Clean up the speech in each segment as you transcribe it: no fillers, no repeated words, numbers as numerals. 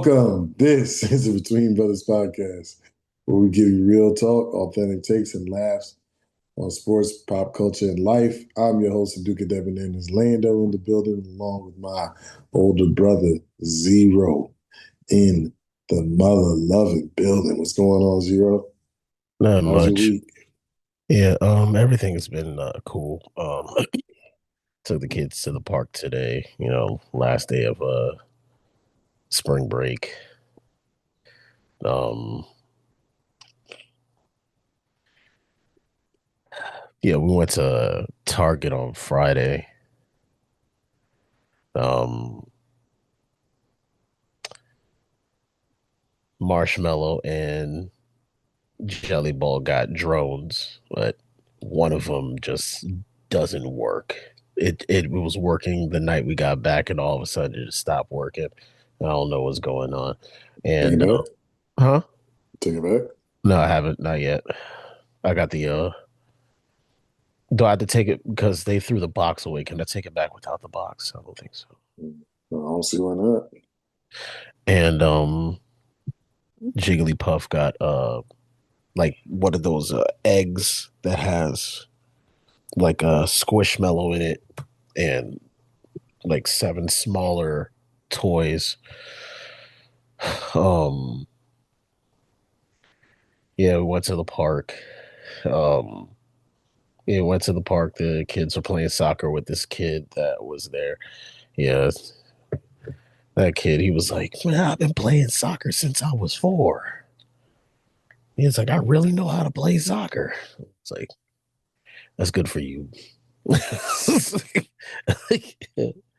Welcome. This is the Between Brothers podcast, where we give you real talk, authentic takes, and laughs on sports, pop culture, and life. I'm your host, Duke Debonair, Lando in the building, along with my older brother, Zero, in the mother-loving building. What's going on, Zero? Not How's your much. week? Yeah, everything has been cool. Took the kids to the park today, last day of spring break. Um yeah, we went to Target on Friday. Um Marshmallow and Jelly Ball got drones, but one of them just doesn't work. It was working the night we got back, and all of a sudden it just stopped working. I don't know what's going on. Take it And back. huh? Take it back. No, I haven't, not yet. I got the do I have to take it because they threw the box away? Can I take it back without the box? I don't think so. I don't see why not. And Jigglypuff got like one of those eggs that has like a squishmallow in it and like seven smaller toys. Um yeah, we went to the park. Um yeah, went to the park. The kids were playing soccer with this kid that was there. Yeah, that kid, he was like, man, I've been playing soccer since I was 4. He's like, I really know how to play soccer. It's like, that's good for you.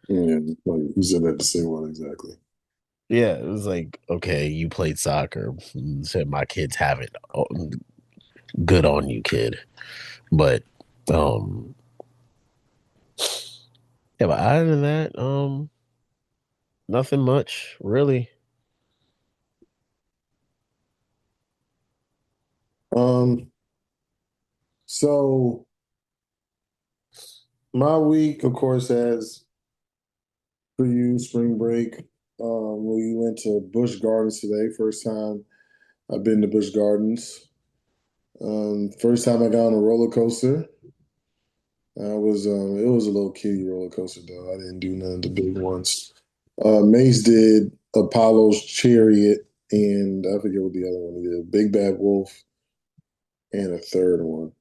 Yeah, like you said that the same one exactly. Yeah, it was like, okay, you played soccer. Said my kids haven't. Oh, good on you, kid. But um yeah, but other than that, nothing much, really. Um, so my week, of course, has for you spring break. We went to Busch Gardens today. First time I've been to Busch Gardens. First time I got on a roller coaster. I was it was a little kiddie roller coaster though. I didn't do none of the big ones. Mace did Apollo's Chariot, and I forget what the other one he did. Big Bad Wolf, and a third one.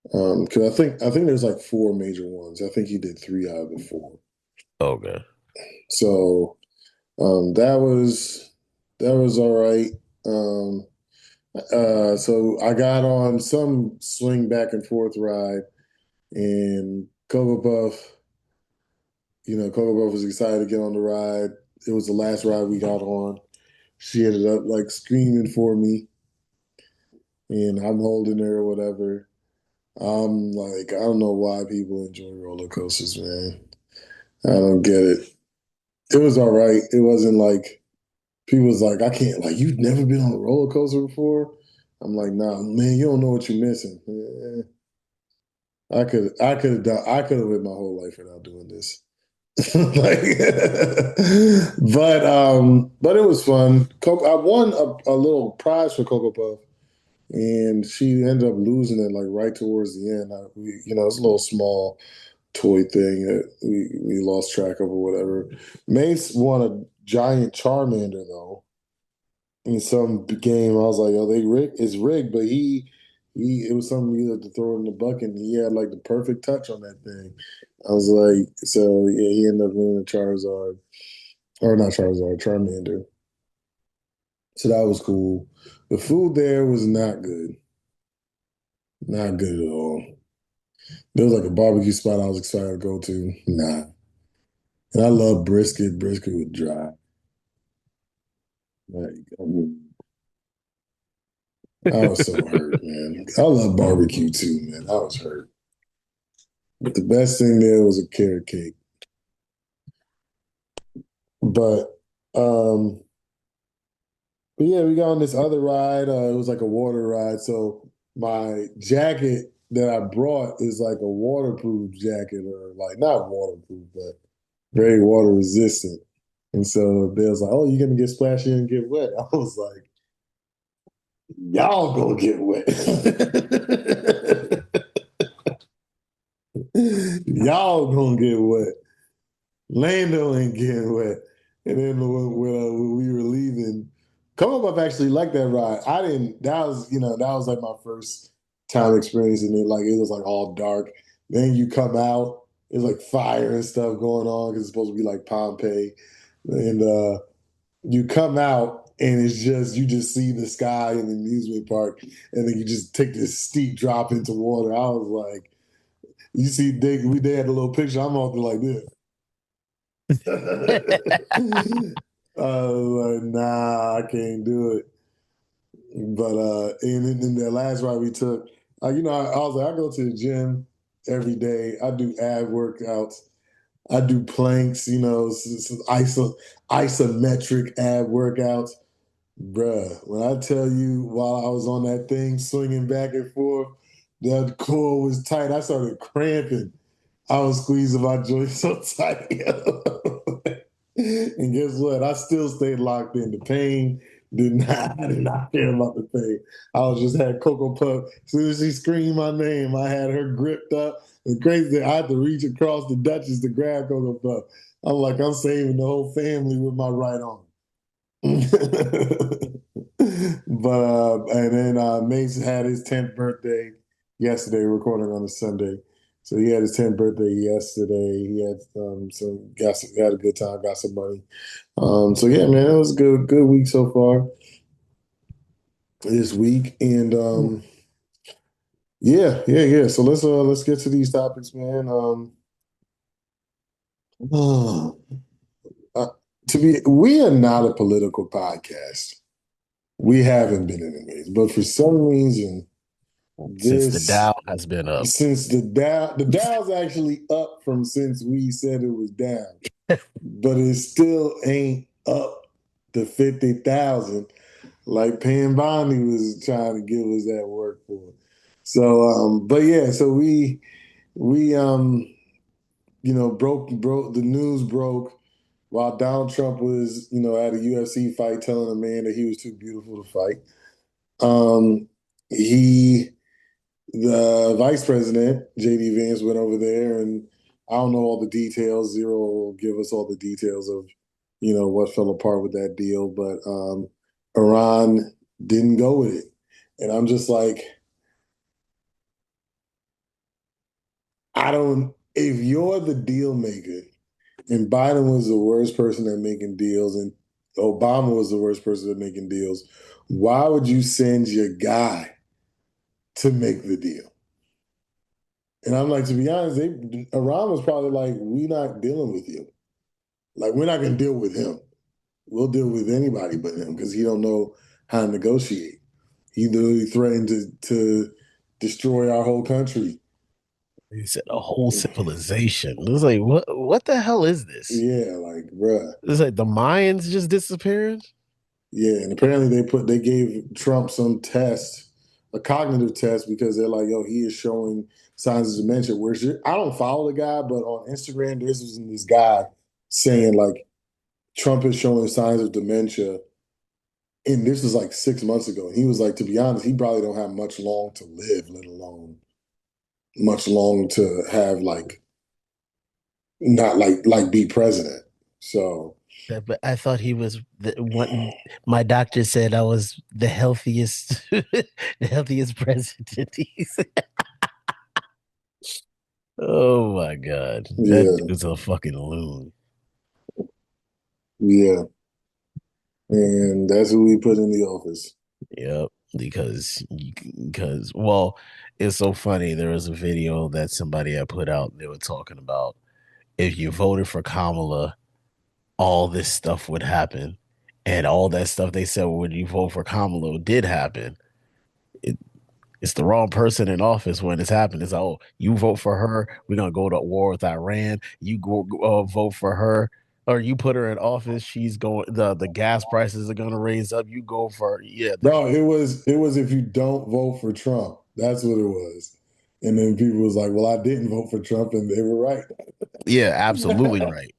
Because I think there's like four major ones. I think he did three out of the four. Okay. So that was all right. Um, so I got on some swing back and forth ride, and Cocoa Puff, Cocoa Puff was excited to get on the ride. It was the last ride we got on. She ended up like screaming for me, and I'm holding her or whatever. I'm like, I don't know why people enjoy roller coasters, man. I don't get it. It was all right. It wasn't like people was like, I can't like you've never been on a roller coaster before. I'm like, nah, man, you don't know what you're missing. I could have lived my whole life without doing this. like, but it was fun. I won a little prize for Cocoa Puff, and she ended up losing it like right towards the end. It's a little small toy thing that we lost track of or whatever. Mace won a giant Charmander though in some game. I was like, oh, it's rigged, but he it was something you had to throw in the bucket, and he had like the perfect touch on that thing. I was like, so yeah, he ended up winning a Charizard, or not Charizard, Charmander. So that was cool. The food there was not good, not good at all. There was like a barbecue spot I was excited to go to. Nah, and I love brisket. Brisket was dry. Like, I mean, I was so hurt, man. I love barbecue too, man. I was hurt. But the best thing there was a carrot cake. But um, but yeah, we got on this other ride. It was like a water ride. So my jacket that I brought is like a waterproof jacket, or like not waterproof, but very water resistant. And so they was like, "Oh, you're gonna get splashed in and get wet." I was like, "Y'all gonna get wet. Y'all gonna get wet. Lando ain't getting wet." And then when we were leaving, Come Up, I've actually liked that ride. I didn't. That was that was like my first time experiencing it. Like it was like all dark. Then you come out, there's like fire and stuff going on because it's supposed to be like Pompeii, and you come out and it's just you just see the sky in the amusement park, and then you just take this steep drop into water. I was like, you see, they had a little picture. I'm all like this. I was like, nah, I can't do it. But and then the last ride we took, I was like, I go to the gym every day. I do ab workouts. I do planks. Some isometric ab workouts. Bruh, when I tell you while I was on that thing swinging back and forth, that core was tight. I started cramping. I was squeezing my joints so tight. And guess what? I still stayed locked in. The pain I did not care about the pain. I was just had Cocoa Puff. As soon as she screamed my name, I had her gripped up. The crazy thing, I had to reach across the Duchess to grab Cocoa Puff. I'm like, I'm saving the whole family with my right arm. But and then Mason had his 10th birthday yesterday, recording on a Sunday. So he had his 10th birthday yesterday. He had had a good time, got some money. So yeah, man, it was a good week so far this week. And yeah. So let's get to these topics, man. uh, we are not a political podcast. We haven't been anyways, but for some reason, Since the this Dow has been up. since the Dow's actually up from since we said it was down, but it still ain't up to 50,000 like Pam Bondi was trying to give us that work for. So, but yeah, so we broke the news broke while Donald Trump was at a UFC fight telling a man that he was too beautiful to fight. Um, he The vice president, JD Vance, went over there, and I don't know all the details. Zero will give us all the details of, what fell apart with that deal, but Iran didn't go with it. And I'm just like, if you're the deal maker, and Biden was the worst person at making deals, and Obama was the worst person at making deals, why would you send your guy to make the deal? And I'm like, to be honest, Iran was probably like, we're not dealing with you. Like, we're not going to deal with him. We'll deal with anybody but him because he don't know how to negotiate. He literally threatened to destroy our whole country. He said a whole civilization. It was like, what the hell is this? Yeah, like, bruh. It's like the Mayans just disappeared. Yeah, and apparently they gave Trump some test, a cognitive test, because they're like, yo, he is showing signs of dementia. I don't follow the guy, but on Instagram, there's this guy saying like Trump is showing signs of dementia, and this was like 6 months ago. And he was like, to be honest, he probably don't have much long to live, let alone much long to have like not like be president. So But I thought he was the one. My doctor said I was the healthiest, the healthiest president. Oh my God. That yeah, dude's a fucking loon. yeah, and that's who we put in the office. Yep. Because well, it's so funny. There was a video that somebody had put out. They were talking about if you voted for Kamala, all this stuff would happen. And all that stuff they said when you vote for Kamala did happen. It, it's the wrong person in office when it's happened. It's oh, you vote for her, we're gonna go to war with Iran. You go vote for her, or you put her in office. She's going. The gas prices are gonna raise up. You go for yeah, No, it was if you don't vote for Trump. That's what it was. And then people was like, "Well, I didn't vote for Trump," and they were right. yeah, absolutely right.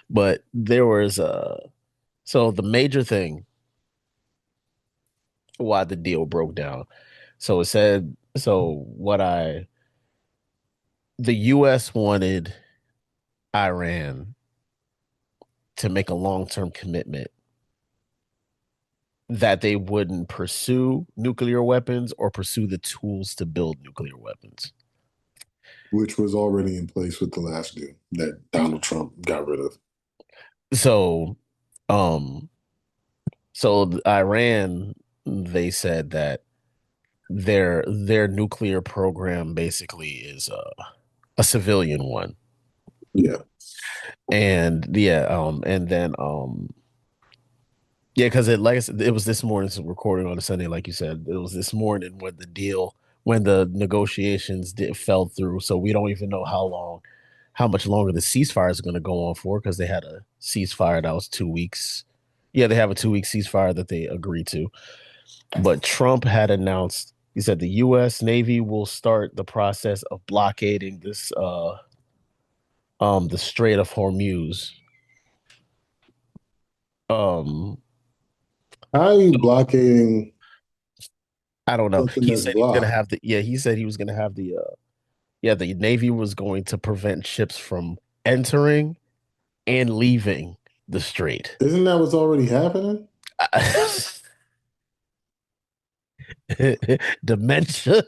But there was so the major thing why the deal broke down. So it said so what I the US wanted Iran to make a long-term commitment that they wouldn't pursue nuclear weapons or pursue the tools to build nuclear weapons. Which was already in place with the last deal that Donald Trump got rid of. So um Iran, they said that their nuclear program basically is a civilian one. Yeah. And yeah, and then yeah, because it like I said, it was this morning's recording on a Sunday, like you said. It was this morning when when the negotiations fell through. So we don't even know how much longer the ceasefire is going to go on for because they had a ceasefire that was 2 weeks. Yeah, they have a 2 week ceasefire that they agreed to. But Trump had announced, he said the U.S. Navy will start the process of blockading the Strait of Hormuz. Um, How are you blockading I don't know. something He that's said he was gonna blocked? have the yeah. He said he was gonna have the Navy was going to prevent ships from entering and leaving the strait. Isn't that what's already happening? Dementia.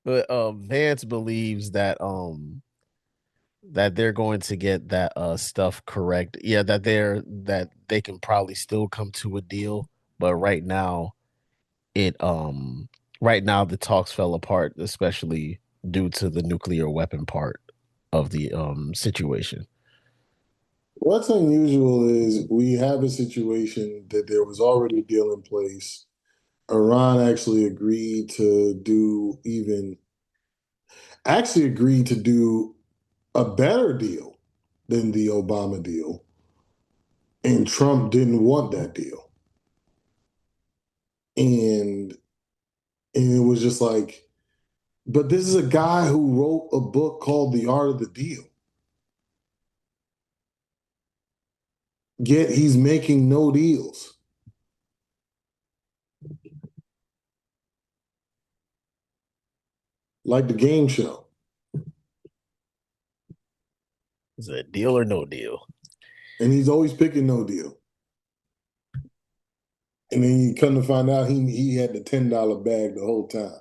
But Vance believes that they're going to get that stuff correct. Yeah, that they can probably still come to a deal, but it right now the talks fell apart, especially due to the nuclear weapon part of the situation. What's unusual is we have a situation that there was already a deal in place. Iran actually agreed to do a better deal than the Obama deal, and Trump didn't want that deal. And and it was just like, but this is a guy who wrote a book called The Art of the Deal. Yet he's making no deals. Like the game show. Is it a deal or no deal? And he's always picking no deal. And then you come to find out he had the $10 bag the whole time.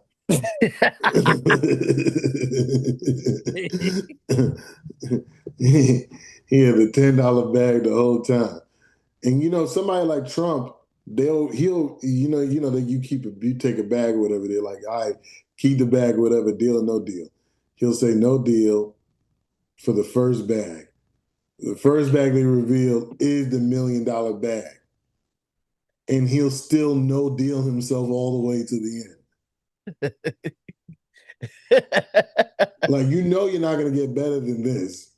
he had the $10 bag the whole time. And somebody like Trump, he'll that you take a bag or whatever. They're like, all right, keep the bag, whatever, deal or no deal. He'll say no deal for the first bag. The first bag they reveal is the $1 million bag. And he'll still no deal himself all the way to the end. Like you're not gonna get better than this,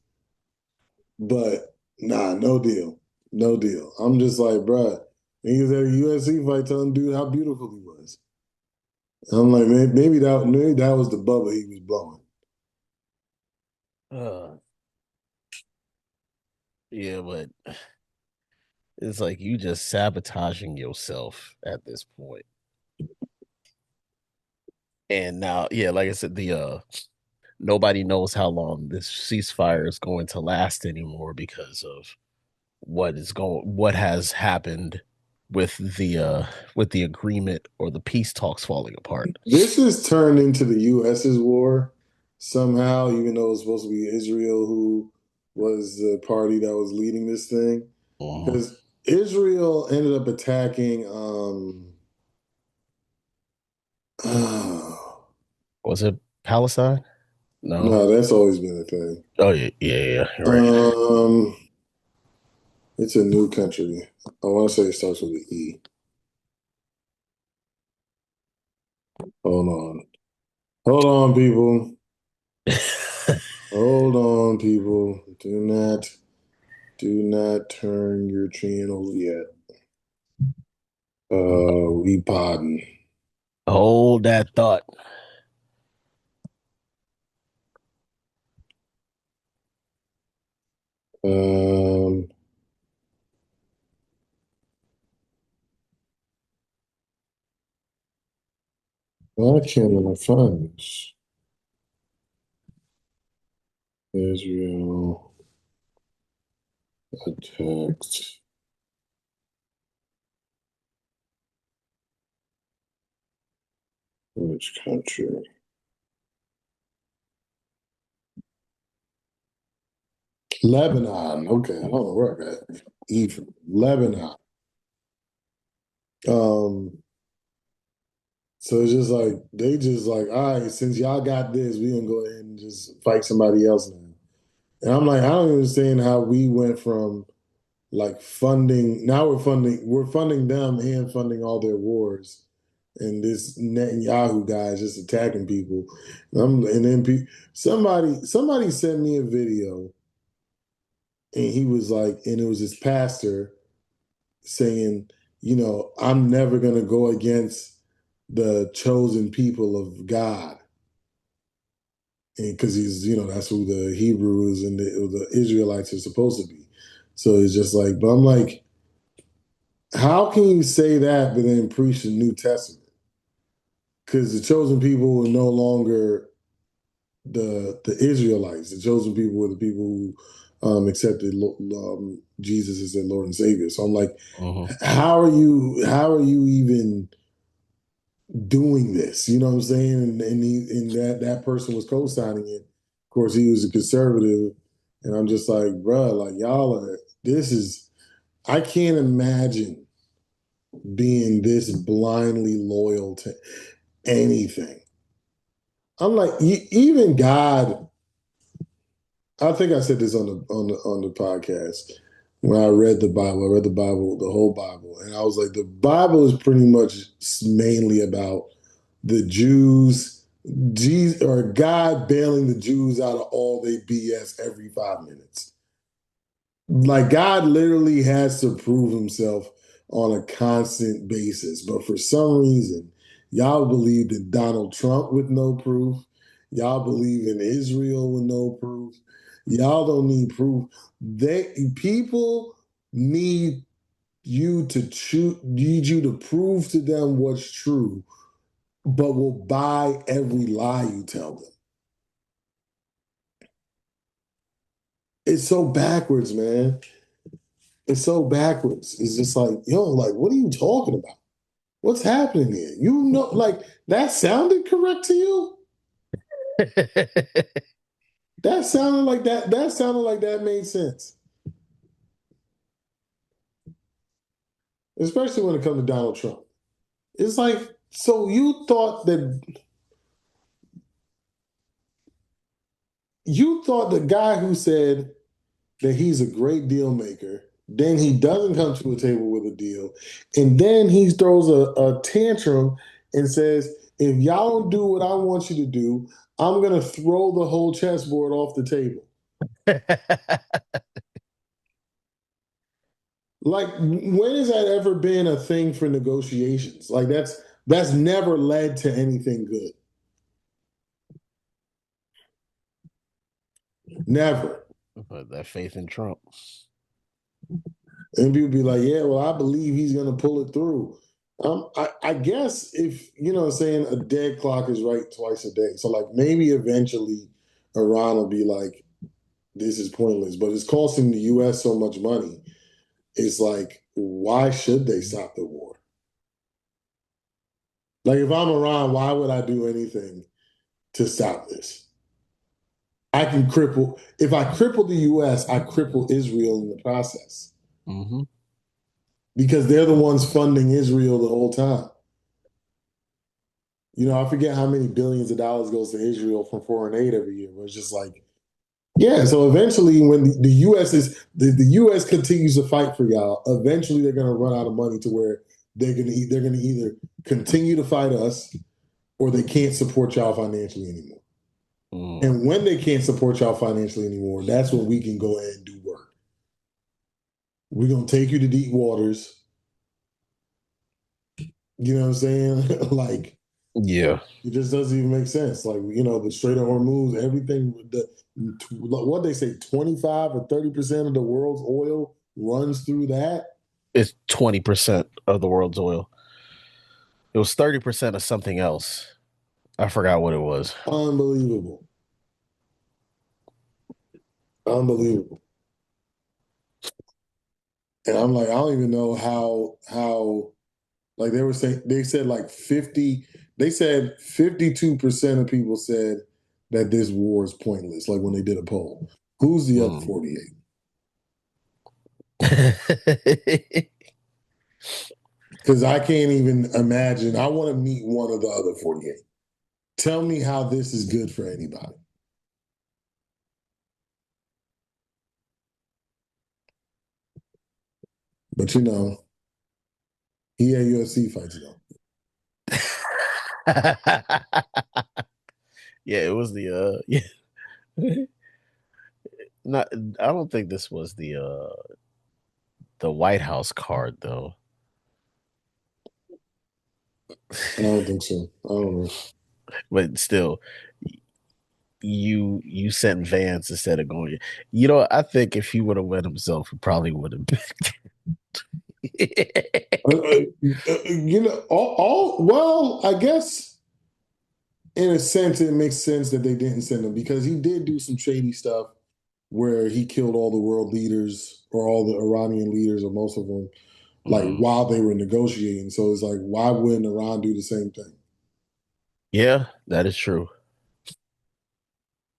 but nah, no deal, no deal. I'm just like, bruh. He was at a USC fight, telling dude how beautiful he was. I'm like, maybe that was the bubble he was blowing. uh, yeah, but it's like you just sabotaging yourself at this point. And now, yeah, like I said, the nobody knows how long this ceasefire is going to last anymore because of what has happened with the agreement or the peace talks falling apart. This has turned into the US's war somehow, even though it's supposed to be Israel who was the party that was leading this thing. Mhm. Because Israel ended up attacking Was it Palestine? No. no, that's always been a thing. Oh yeah, yeah, yeah. You're right. Um, it's a new country. I want to say it starts with an E. Hold on. Hold on, people. Hold on, people. Do not turn your channels yet. We podding. Hold that thought. Um, why can't I find this? Israel attacked which country? Lebanon. Okay, I don't know where I got even Lebanon. Um, so it's just like they just like, all right, since y'all got this, we gonna go ahead and just fight somebody else now. And I'm like, I don't understand how we went from like funding. Now we're funding them and funding all their wars. And this Netanyahu guy is just attacking people. And then somebody sent me a video, and he was like, and it was his pastor saying, I'm never gonna go against the chosen people of God, and because that's who the Hebrews and the Israelites are supposed to be. So it's just like, but I'm like, how can you say that but then preach the New Testament? Because the chosen people were no longer the Israelites. The chosen people were the people who accepted Jesus as their Lord and Savior. So I'm like, Mm-hmm. how are you even doing this? You know what I'm saying? And that person was co-signing it. Of course, he was a conservative, and I'm just like, bruh, like y'all are. This is. I can't imagine being this blindly loyal to anything. I'm like, even God. I think I said this on the podcast when I read the Bible. I read the Bible, the whole Bible, and I was like, the Bible is pretty much mainly about the Jews, Jesus, or God bailing the Jews out of all their BS every 5 minutes. Like God literally has to prove himself on a constant basis. But for some reason, y'all believe in Donald Trump with no proof. Y'all believe in Israel with no proof. Y'all don't need proof. People need need you to prove to them what's true, but will buy every lie you tell them. It's so backwards, man. It's so backwards. It's just like, like, what are you talking about? What's happening here? Like that sounded correct to you? That sounded like that made sense. Especially when it comes to Donald Trump. It's like, so you thought the guy who said that he's a great deal maker, then he doesn't come to a table with a deal, and then he throws a tantrum and says, if y'all don't do what I want you to do, I'm gonna throw the whole chessboard off the table. Like, when has that ever been a thing for negotiations? Like that's never led to anything good. Never. But that faith in Trump. And people be like, yeah, well, I believe he's gonna pull it through. I guess if saying a dead clock is right twice a day. So like maybe eventually Iran will be like, this is pointless, but it's costing the US so much money. It's like, why should they stop the war? Like if I'm Iran, why would I do anything to stop this? If I cripple the US, I cripple Israel in the process Mm-hmm. because they're the ones funding Israel the whole time. I forget how many billions of dollars goes to Israel from foreign aid every year, but it's just like, yeah, so eventually when the US the US continues to fight for y'all, eventually they're gonna run out of money to where they're gonna either continue to fight us or they can't support y'all financially anymore. Mm. And when they can't support y'all financially anymore, that's when we can go ahead and do work. We're gonna take you to deep waters. You know what I'm saying? Like Yeah. it just doesn't even make sense. Like the Strait of Hormuz, everything. what they say, 25 or 30% of the world's oil runs through that. It's 20% of the world's oil. It was 30% of something else. I forgot what it was. Unbelievable. Unbelievable. And I'm like, I don't even know how like they were saying they said like 50, they said 52% of people said that this war is pointless, like when they did a poll. Who's the other Mm. 48? Because I can't even imagine. I want to meet one of the other 48. Tell me how this is good for anybody. But he had UFC fights though. Yeah, it was the yeah. Not I don't think this was the White House card though. I don't think so. I don't know. But still, you sent Vance instead of going. You know, I think if he would have went himself, he probably would have been. Well, I guess in a sense it makes sense that they didn't send him because he did do some shady stuff where he killed all the world leaders or all the Iranian leaders or most of them, like Mhm. while they were negotiating. So it's like, why wouldn't Iran do the same thing? Yeah, that is true.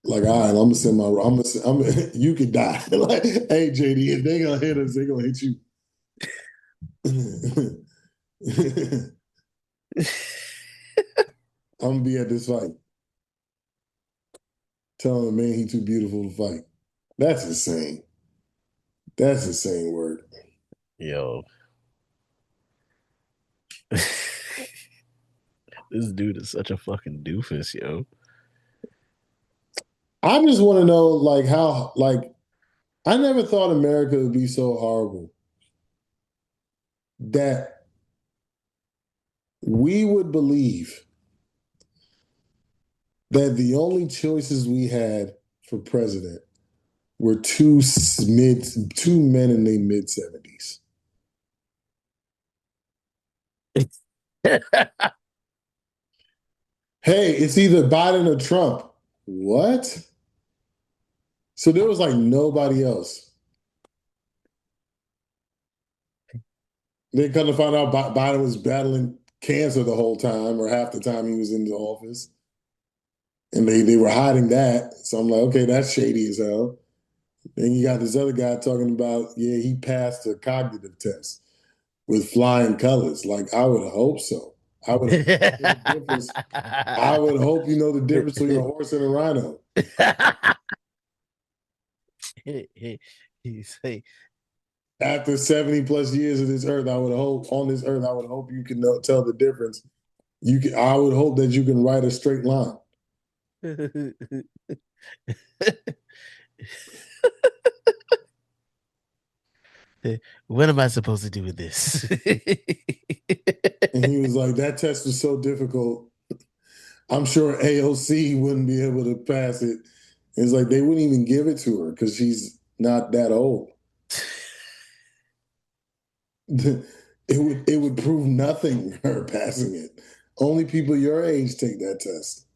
Like, all right, I'm gonna send my, you could die. Like, hey, JD, if they gonna hit us, they gonna hit you. I'm gonna be at this fight, telling him, man, he too beautiful to fight. That's insane. That's insane word. Yo, this dude is such a fucking doofus, yo. I just want to know, like, how, like, I never thought America would be so horrible that we would believe that the only choices we had for president were two men in their mid 70s. Hey, it's either Biden or Trump. What? So there was like nobody else. They kind of found out Biden was battling cancer the whole time, or half the time he was in the office, and they were hiding that. So I'm like, okay, that's shady as hell. Then you got this other guy talking about, yeah, he passed a cognitive test with flying colors. Like, I would hope so. I would hope you know the difference. I would hope you know the difference between a horse and a rhino. He say, After 70 plus years of this earth, I would hope on this earth, I would hope you can tell the difference. I would hope that you can write a straight line. what am I supposed to do with this? And he was like, that test was so difficult. I'm sure AOC wouldn't be able to pass it. It's like they wouldn't even give it to her because she's not that old. It would prove nothing her passing it. Only people your age take that test.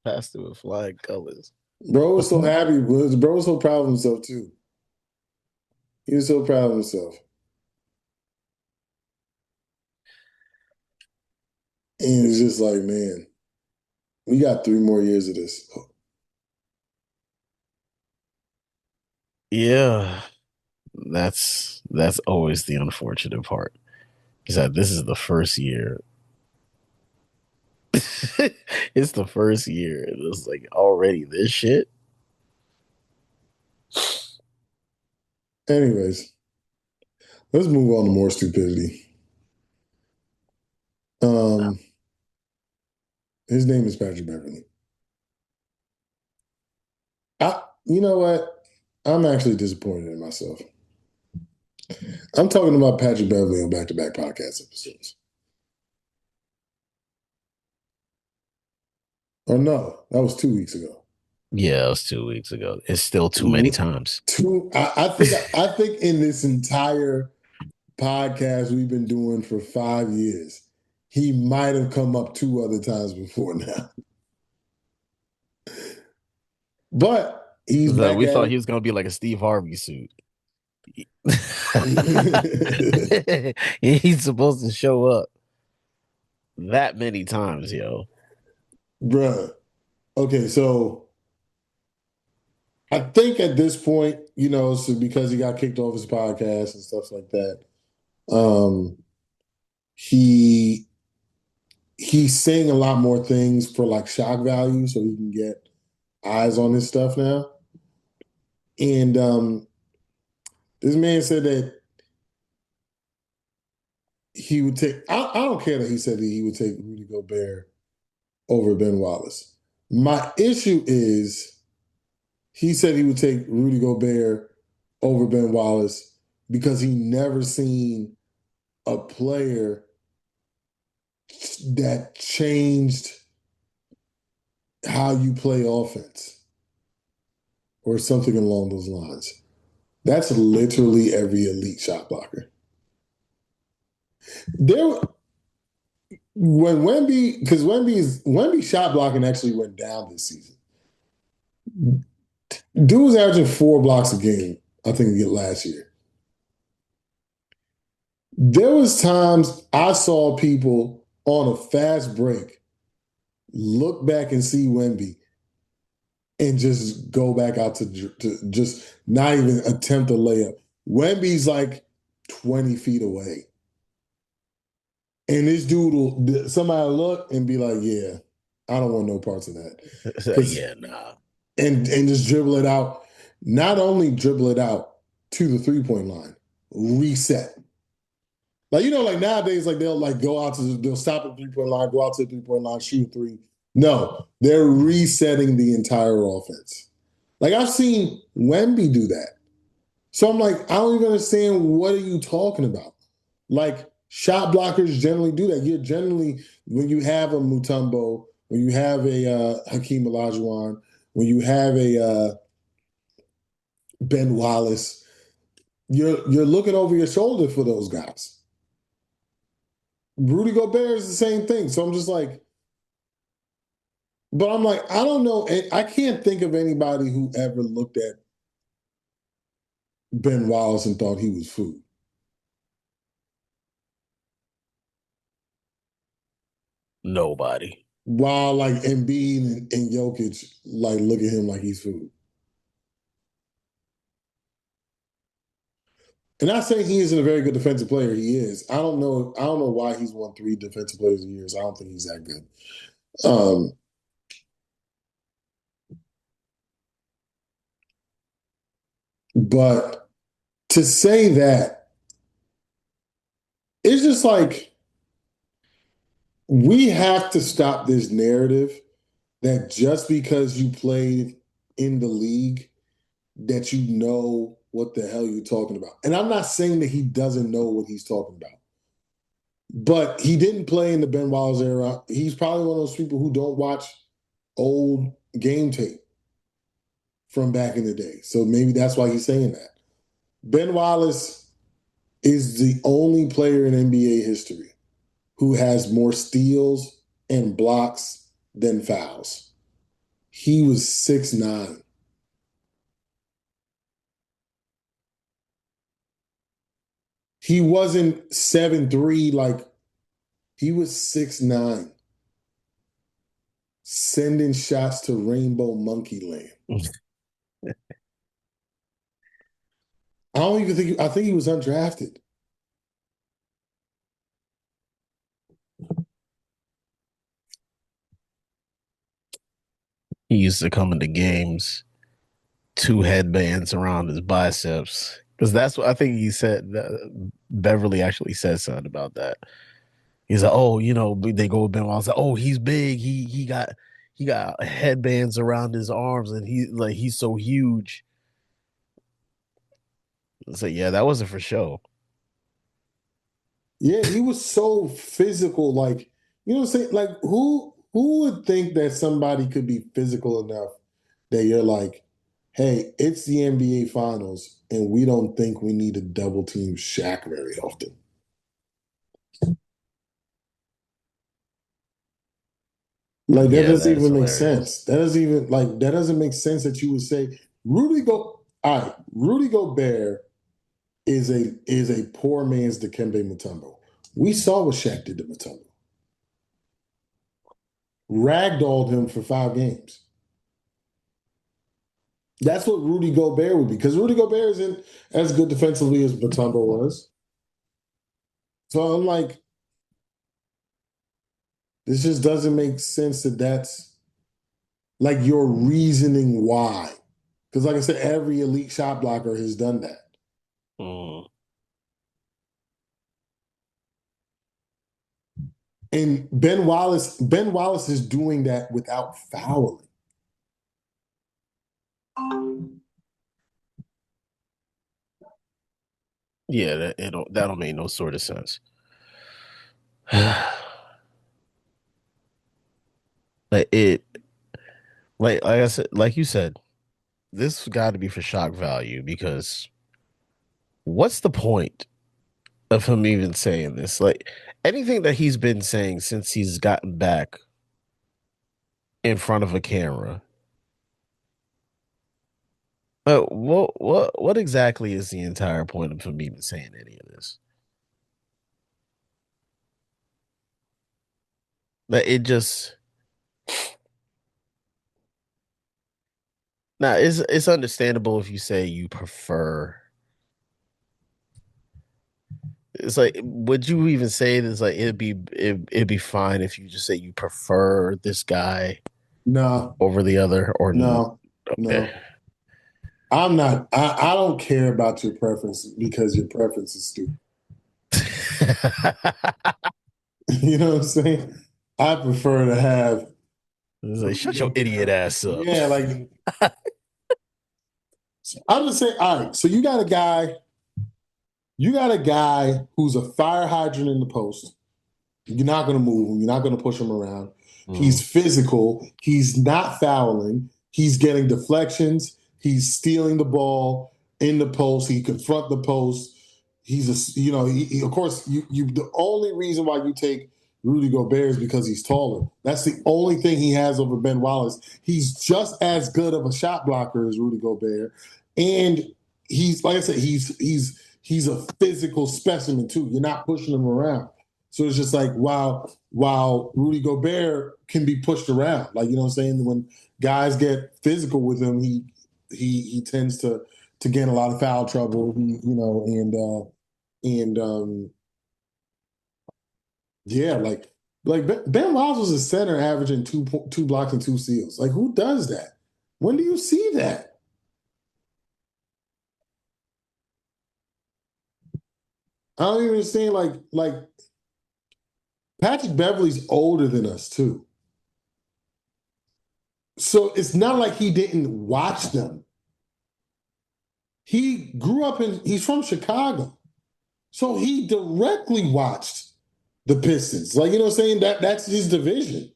Pastor with flying colors. Bro was so happy. Bro was so proud of himself too. He was so proud of himself. And it's just like, man, we got 3 more years of this. Yeah, that's always the unfortunate part. Is that this is the first year. It's the first year. And it's like already this shit. Anyways, let's move on to more stupidity. Um, his name is Patrick Beverly. You know what? I'm actually disappointed in myself. I'm talking about Patrick Beverly on back-to-back podcast episodes. Or no, that was 2 weeks ago. Yeah, it was 2 weeks ago. It's still too many R- times. I think in this entire podcast we've been doing for 5 years, he might have come up two other times before now. But he's So back we at thought he it. was gonna be like a Steve Harvey suit. He's supposed to show up that many times, yo. Bruh. Okay, so I think at this point, so because he got kicked off his podcast and stuff like that, um, he he's saying a lot more things for like shock value, so he can get eyes on his stuff now. And this man said that he would take. I don't care that he said that he would take Rudy Gobert over Ben Wallace. My issue is he said he would take Rudy Gobert over Ben Wallace because he never seen a player that changed how you play offense or something along those lines. That's literally every elite shot blocker. There, when Wemby, because Wemby shot blocking actually went down this season. Dude was averaging 4 blocks a game, I think, last year. There was times I saw people on a fast break look back and see Wemby and just go back out to just not even attempt a layup. Wemby's like 20 feet away. And this dude will, somebody look and be like, yeah, I don't want no parts of that. Because, Yeah, nah. and just dribble it out. Not only dribble it out to the 3-point line, reset. Like, like nowadays, like they'll like go out they'll stop at the 3-point line, go out to the 3-point line, shoot three. No, they're resetting the entire offense. Like I've seen Wemby do that. So I'm like, I don't even understand what are you talking about? Like shot blockers generally do that. You're generally when you have a Mutombo, when you have a Hakeem Olajuwon, when you have a Ben Wallace, you're looking over your shoulder for those guys. Rudy Gobert is the same thing. So I'm just like, but I'm like, I don't know. I can't think of anybody who ever looked at Ben Wallace and thought he was food. Nobody. While like Embiid and Jokic like look at him like he's food. And not saying he isn't a very good defensive player. He is. I don't know. I don't know why he's won 3 defensive players in years. I don't think he's that good. Um, but to say that, it's just like we have to stop this narrative that just because you played in the league that you know what the hell you're talking about. And I'm not saying that he doesn't know what he's talking about. But he didn't play in the Ben Wallace era. He's probably one of those people who don't watch old game tape from back in the day. So maybe that's why he's saying that. Ben Wallace is the only player in NBA history who has more steals and blocks than fouls. He was 6'9". He wasn't 7'3", like he was 6'9", sending shots to Rainbow Monkey Land. I don't even think I think he was undrafted. He used to come into games, two headbands around his biceps. Because that's what I think he said. Beverly actually said something about that. He's like, oh, they go with Ben Wallace. Like, oh, he's big. He got headbands around his arms, and he's so huge. So yeah, that wasn't for show. Yeah, he was so physical. Like, you know what I'm saying? Like, who? who would think that somebody could be physical enough that you're like, hey, it's the NBA Finals, and we don't think we need to double team Shaq very often. Like that Yeah, doesn't that is even make hilarious. sense. That doesn't make sense that you would say Rudy Gobert is a poor man's Dikembe Mutombo. We saw what Shaq did to Mutombo. Ragdolled him for 5 games. That's what Rudy Gobert would be, because Rudy Gobert isn't as good defensively as Mutombo was. So I'm like, this just doesn't make sense that that's like your reasoning why. Because like I said, every elite shot blocker has done that. Mm. And Ben Wallace is doing that without fouling. Yeah, that don't make no sort of sense. like it, like I said, like you said, this got to be for shock value because what's the point of him even saying this? Like anything that he's been saying since he's gotten back in front of a camera. What exactly is the entire point of him even saying any of this? That it just now it's understandable if you say you prefer. It's like, would you even say this? Like, it'd be fine if you just say you prefer this guy No, over the other, or no, okay. no. I don't care about your preference because your preference is stupid. You know what I'm saying? I prefer to have It's like, Rudy shut your idiot Gobert. ass up. Yeah, like I'm just saying, all right, so you got a guy who's a fire hydrant in the post. You're not going to move him. You're not going to push him around. Mm. He's physical. He's not fouling. He's getting deflections. He's stealing the ball in the post. He confront the post. Of course, the only reason why you take Rudy Gobert is because he's taller. That's the only thing he has over Ben Wallace. He's just as good of a shot blocker as Rudy Gobert, and he's like I said, he's a physical specimen too. You're not pushing him around. So it's just like while Rudy Gobert can be pushed around, like you know what I'm saying, when guys get physical with him, he tends to get in a lot of foul trouble. And yeah, like Ben Wallace was a center averaging two blocks and two steals. Like who does that? When do you see that? I don't even understand. Like Patrick Beverly's older than us too. So it's not like he didn't watch them. He's from Chicago. So he directly watched the Pistons. Like, you know what I'm saying? That's his division.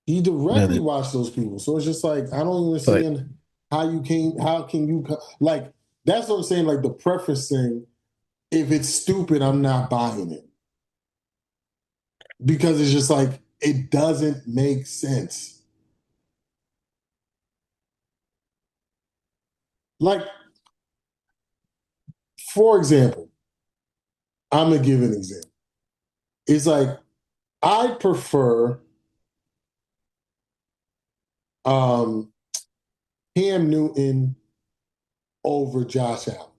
He directly And watched those people. So it's just like, I don't like, understand how can you, like, that's what I'm saying. Like the preference thing, if it's stupid, I'm not buying it because it's just like, it doesn't make sense. Like, for example, I'm going to give an example. It's like, I prefer um, Cam Newton over Josh Allen.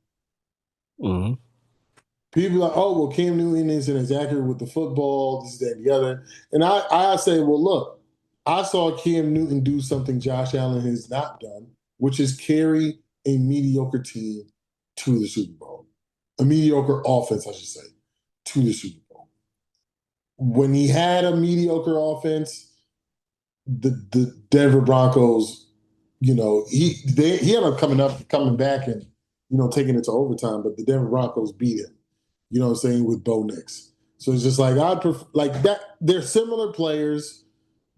mhm. People are like, oh, well, Cam Newton isn't as accurate with the football, this, that, and the other. And I say, well, look, I saw Cam Newton do something Josh Allen has not done, which is carry a mediocre team to the Super Bowl. A mediocre offense, I should say, to the Super Bowl. When he had a mediocre offense, the Denver Broncos, he ended up coming back and taking it to overtime, but the Denver Broncos beat him. You know what I'm saying, with Bo Nix. So it's just like I prefer like that. They're similar players.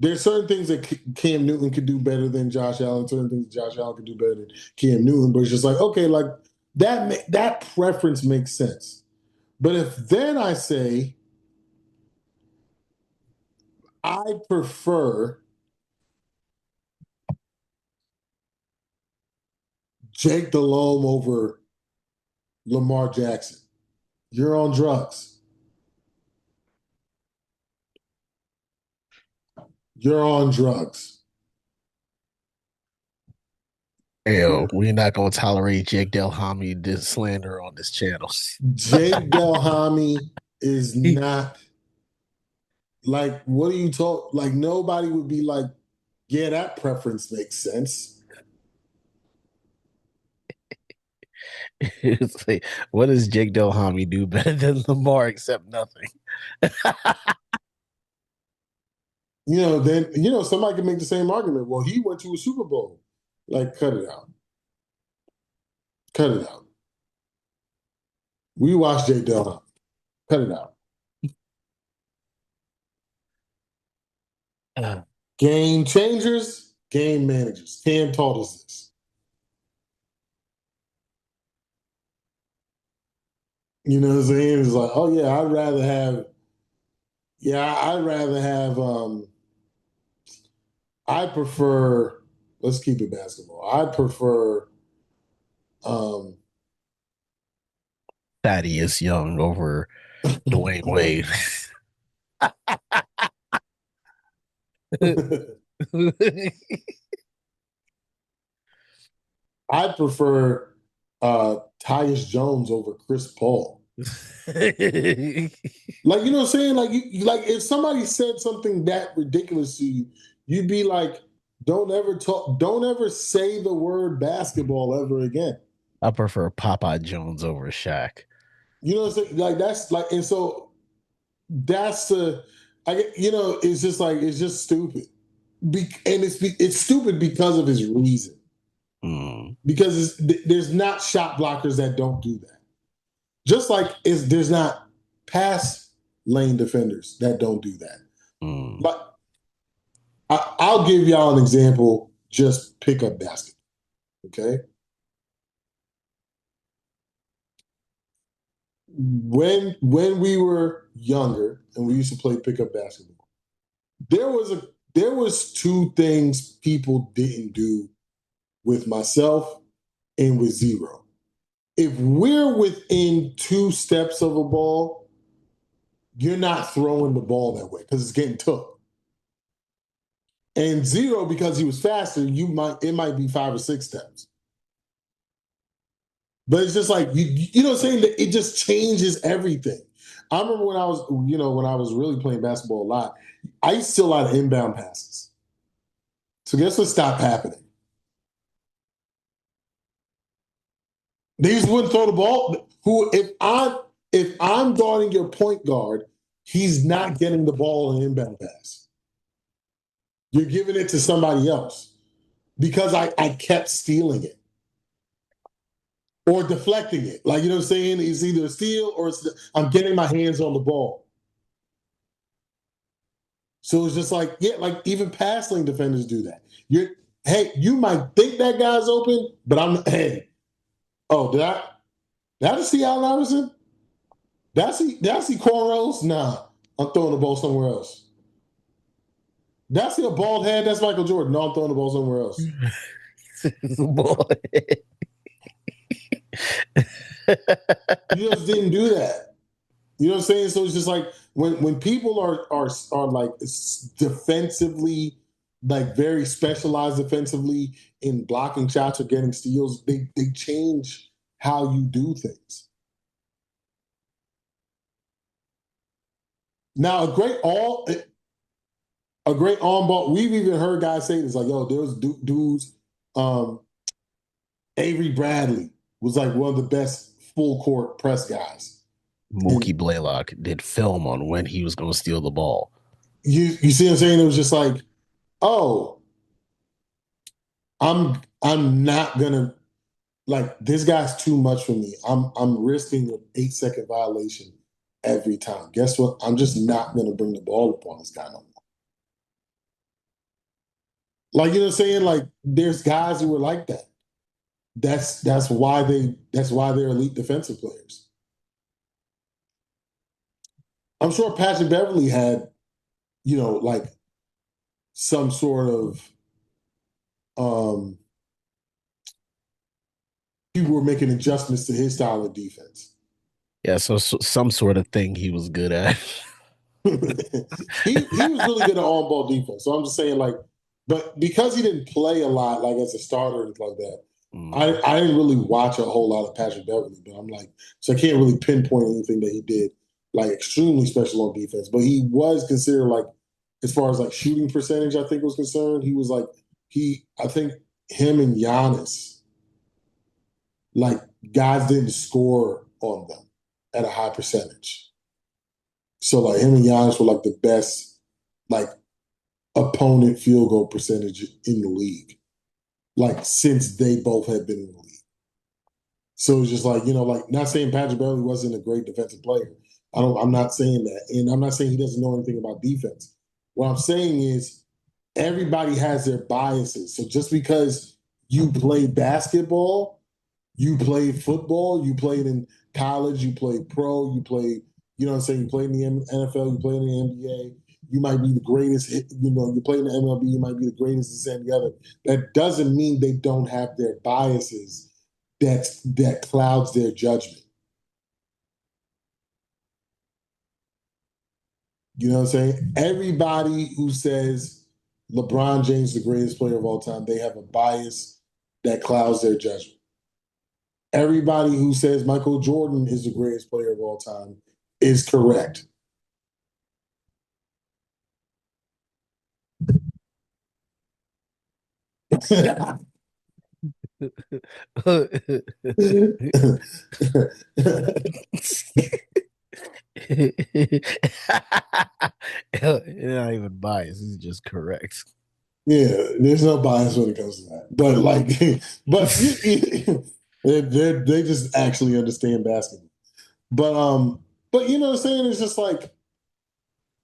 There's certain things that Cam Newton could do better than Josh Allen. Certain things Josh Allen could do better than Cam Newton. But it's just like okay, like that preference makes sense. But if then I say I prefer Jake Delhomme over Lamar Jackson, you're on drugs. You're on drugs. Hell, we're not gonna tolerate Jake Delhomme this slander on this channel. Jake Delhomme is not like what are you talk like nobody would be like, yeah, that preference makes sense. It's like, what does Jake Delhomme do better than Lamar except nothing? Then somebody can make the same argument. Well, he went to a Super Bowl. Like, cut it out. Cut it out. We watched Jake Delhomme. Cut it out. Uh, Game changers, game managers. Cam taught us this. You know what I'm saying? It's like, oh yeah, I'd rather have I prefer let's keep it basketball. I prefer um Thaddeus Young over Dwayne Wade. I prefer Tyus Jones over Chris Paul. Like, you know what I'm saying? Like, like if somebody said something that ridiculous to you, you'd be like, don't ever say the word basketball ever again. I prefer Popeye Jones over Shaq. You know what I'm saying? Like, that's like, and so that's it's just like, it's just stupid. And it's stupid because of his reason. Mm, Because there's not shot blockers that don't do that. Just like there's not pass lane defenders that don't do that. mm. But I'll give y'all an example. Just pick up basketball. Okay. When we were younger and we used to play pickup basketball, there was two things people didn't do with myself and with Zero. If we're within 2 steps of a ball, you're not throwing the ball that way because it's getting took. And Zero, because he was faster, it might be 5 or 6 steps. But it's just like you know what I'm saying? That it just changes everything. I remember when I was really playing basketball a lot, I used to steal a lot of inbound passes. So guess what stopped happening? They just wouldn't throw the ball. If I'm guarding your point guard, he's not getting the ball in an inbound pass. You're giving it to somebody else because I kept stealing it or deflecting it. Like, you know what I'm saying? It's either a steal or I'm getting my hands on the ball. So it's just like, yeah, like even pass lane defenders do that. You might think that guy's open, but oh, did I just see Allen Iverson? Did I see cornrows? Nah, I'm throwing the ball somewhere else. Did I see a bald head? That's Michael Jordan. No, I'm throwing the ball somewhere else. Boy. You just didn't do that. You know what I'm saying? So it's just like when people are like defensively, like very specialized defensively in blocking shots or getting steals, they change how you do things. Now a great on ball. We've even heard guys say this, like, yo, there was dudes. Um, Avery Bradley was like one of the best full court press guys. Mookie And Blaylock did film on when he was going to steal the ball. you see what I'm saying? It was just like, oh, I'm not gonna. like this guy's too much for me. I'm risking an 8 second violation every time. Guess what? I'm just not gonna bring the ball up on this guy no more. Like you know what I'm saying? Like there's guys who are like that. That's why they're elite defensive players. I'm sure Patrick Beverly had, like some sort of um people were making adjustments to his style of defense. Yeah, so some sort of thing he was good at. he was really good at on ball defense. So I'm just saying, like, but because he didn't play a lot, like as a starter and like that, Mm. I didn't really watch a whole lot of Patrick Beverly. But I'm like, so I can't really pinpoint anything that he did like extremely special on defense. But he was considered like, as far as like shooting percentage, I think was concerned, he was like I think him and Giannis, like guys didn't score on them at a high percentage. So like him and Giannis were like the best like opponent field goal percentage in the league, like since they both had been in the league. So it's just like, like not saying Patrick Beverly wasn't a great defensive player. I'm not saying that. And I'm not saying he doesn't know anything about defense. What I'm saying is everybody has their biases. So just because you play basketball, you played football, you played in college, you played pro, you played, what I'm saying, you played in the NFL, you played in the NBA, you might be the greatest, you play in the MLB, you might be the greatest this and the other. That doesn't mean they don't have their biases that clouds their judgment. You know what I'm saying? Everybody who says LeBron James is the greatest player of all time, they have a bias that clouds their judgment. Everybody who says Michael Jordan is the greatest player of all time is correct. Not even biased. He's just correct. Yeah, there's no bias when it comes to that. But like, but they just actually understand basketball. But you know what I'm saying? It's just like,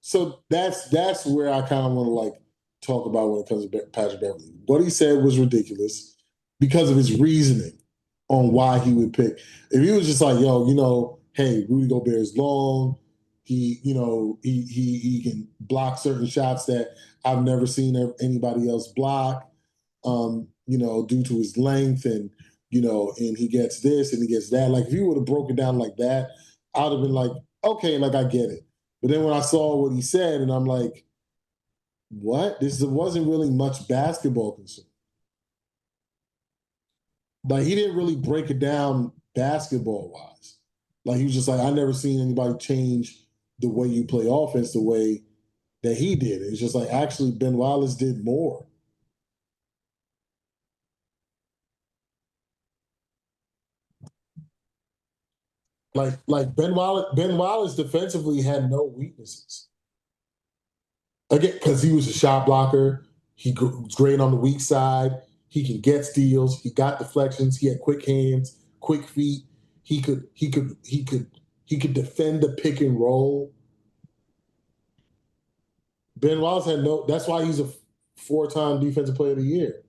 so that's where I kind of want to like talk about when it comes to Patrick Beverly. What he said was ridiculous because of his reasoning on why he would pick. If he was just like, yo, hey, Rudy Gobert is long. He can block certain shots that I've never seen anybody else block. Due to his length and he gets this and he gets that. Like if he would have broken down like that, I'd have been like, okay, like I get it. But then when I saw what he said, and I'm like, what? This wasn't really much basketball concern. Like he didn't really break it down basketball wise. Like he was just like, I never seen anybody change the way you play offense the way that he did. It's just like actually Ben Wallace did more. Like Ben Wallace defensively had no weaknesses. Again, because he was a shot blocker. He was great on the weak side. He can get steals. He got deflections. He had quick hands, quick feet. He could defend the pick and roll. Ben Wallace had no. That's why he's a 4-time Defensive Player of the Year.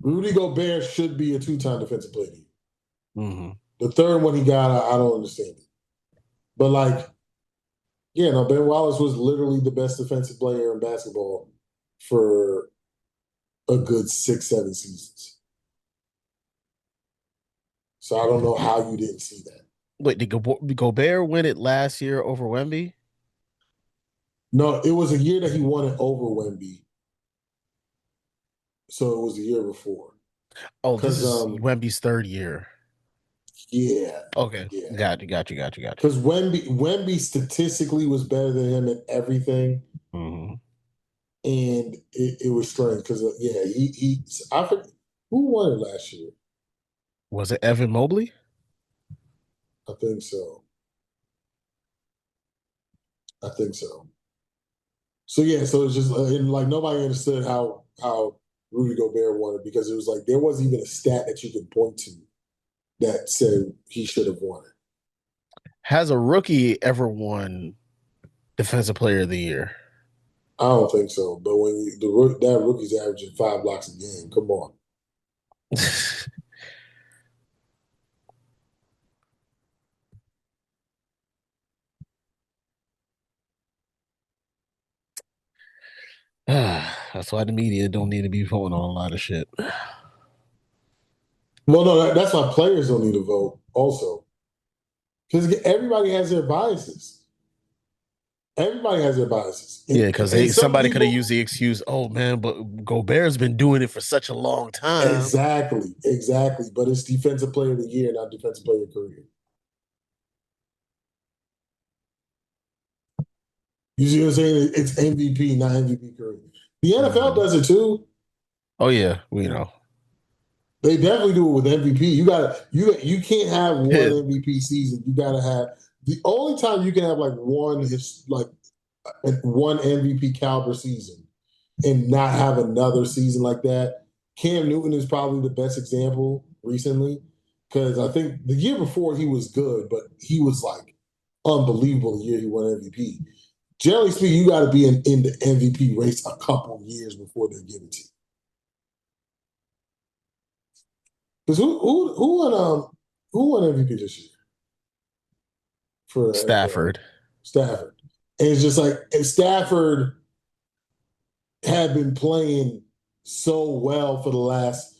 Rudy Gobert should be a 2-time Defensive Player of the Year. Mm-hmm. The third one he got, I don't understand it. But like, yeah, no, Ben Wallace was literally the best defensive player in basketball for a good 6, 7 seasons. So I don't know how you didn't see that. Wait, did Gobert win it last year over Wemby? No, it was a year that he won it over Wemby. So it was the year before. Oh, this Cause is Wemby's third year. yeah, Okay, yeah. got you. Because Wemby statistically was better than him at everything, Hmm. and it was strange because yeah, he I forget who won it last year. Was it Evan Mobley? I think so. I think so. So yeah, so it's just and like nobody understood how Rudy Gobert won it because it was like there wasn't even a stat that you could point to that said he should have won it. Has a rookie ever won Defensive Player of the Year? I don't think so. But when that rookie's averaging 5 blocks a game, come on. That's why the media don't need to be voting on a lot of shit. Well, no, that's why players don't need to vote also because everybody has their biases. Everybody has their biases, Yeah, because and some somebody could have people used the excuse, "Oh man, but Gobert's been doing it for such a long time." exactly. But it's defensive player of the year, not defensive player of the career. You see what I'm saying? It's MVP, not MVP career. The NFL Mhm. does it too. Oh yeah, we know. They definitely do it with MVP. You can't have one MVP season. You gotta have the only time you can have like one MVP caliber season and not have another season like that. Cam Newton is probably the best example recently because I think the year before he was good, but he was like unbelievable the year he won MVP. Generally speaking, you got to be in the MVP race a couple years before they give it to you. Because who won MVP this year for NFL? Stafford. Stafford. And it's just like and Stafford had been playing so well for the last.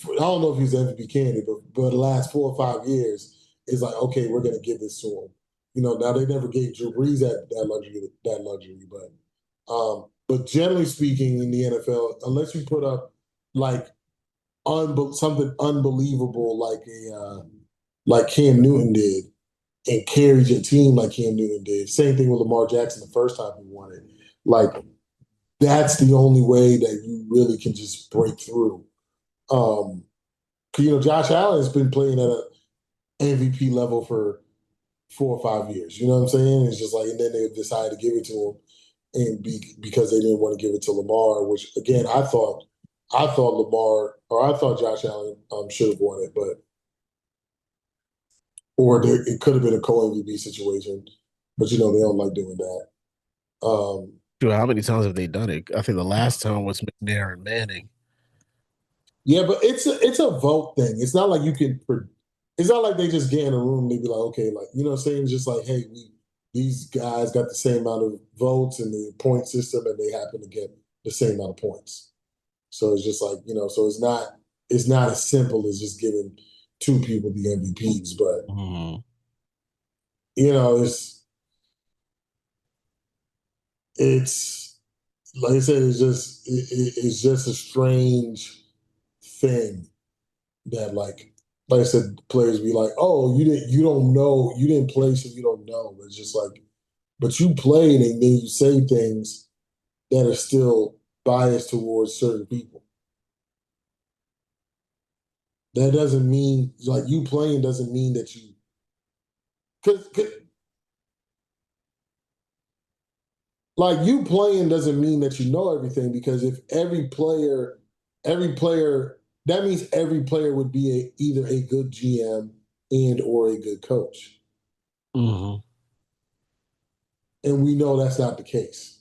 I don't know if he's MVP candidate, but the last 4 or 5 years is like okay, we're going to give this to him. Now they never gave Drew Brees that luxury, but generally speaking, in the NFL, unless you put up like something unbelievable like Cam Newton did and carried your team like Cam Newton did. Same thing with Lamar Jackson the first time he won it. Like that's the only way that you really can just break through. Um, Josh Allen has been playing at a MVP level for 4 or 5 years. You know what I'm saying? It's just like, and then they decided to give it to him, because they didn't want to give it to Lamar, which again I thought Lamar or I thought Josh Allen should have won it, it could have been a co MVP situation, but they don't like doing that. Um, Dude, how many times have they done it? I think the last time was McNair and Manning. yeah, but it's a vote thing. It's not like you can. It's not like they just get in a room and they be like, okay, like what I'm saying, it's just like, hey, these guys got the same amount of votes in the point system, and they happen to get the same amount of points. So it's just like so it's not as simple as just giving two people the MVPs, but Mhm. it's like I said, it's just a strange thing that like I said, players be like, oh, you don't know, you didn't play, so you don't know. But it's just like, but you played, and then you say things that are still biased towards certain people. That doesn't mean like you playing doesn't mean that you because like you playing doesn't mean that you know everything because if every player, that means every player would be either a good GM and or a good coach, Mhm. and we know that's not the case.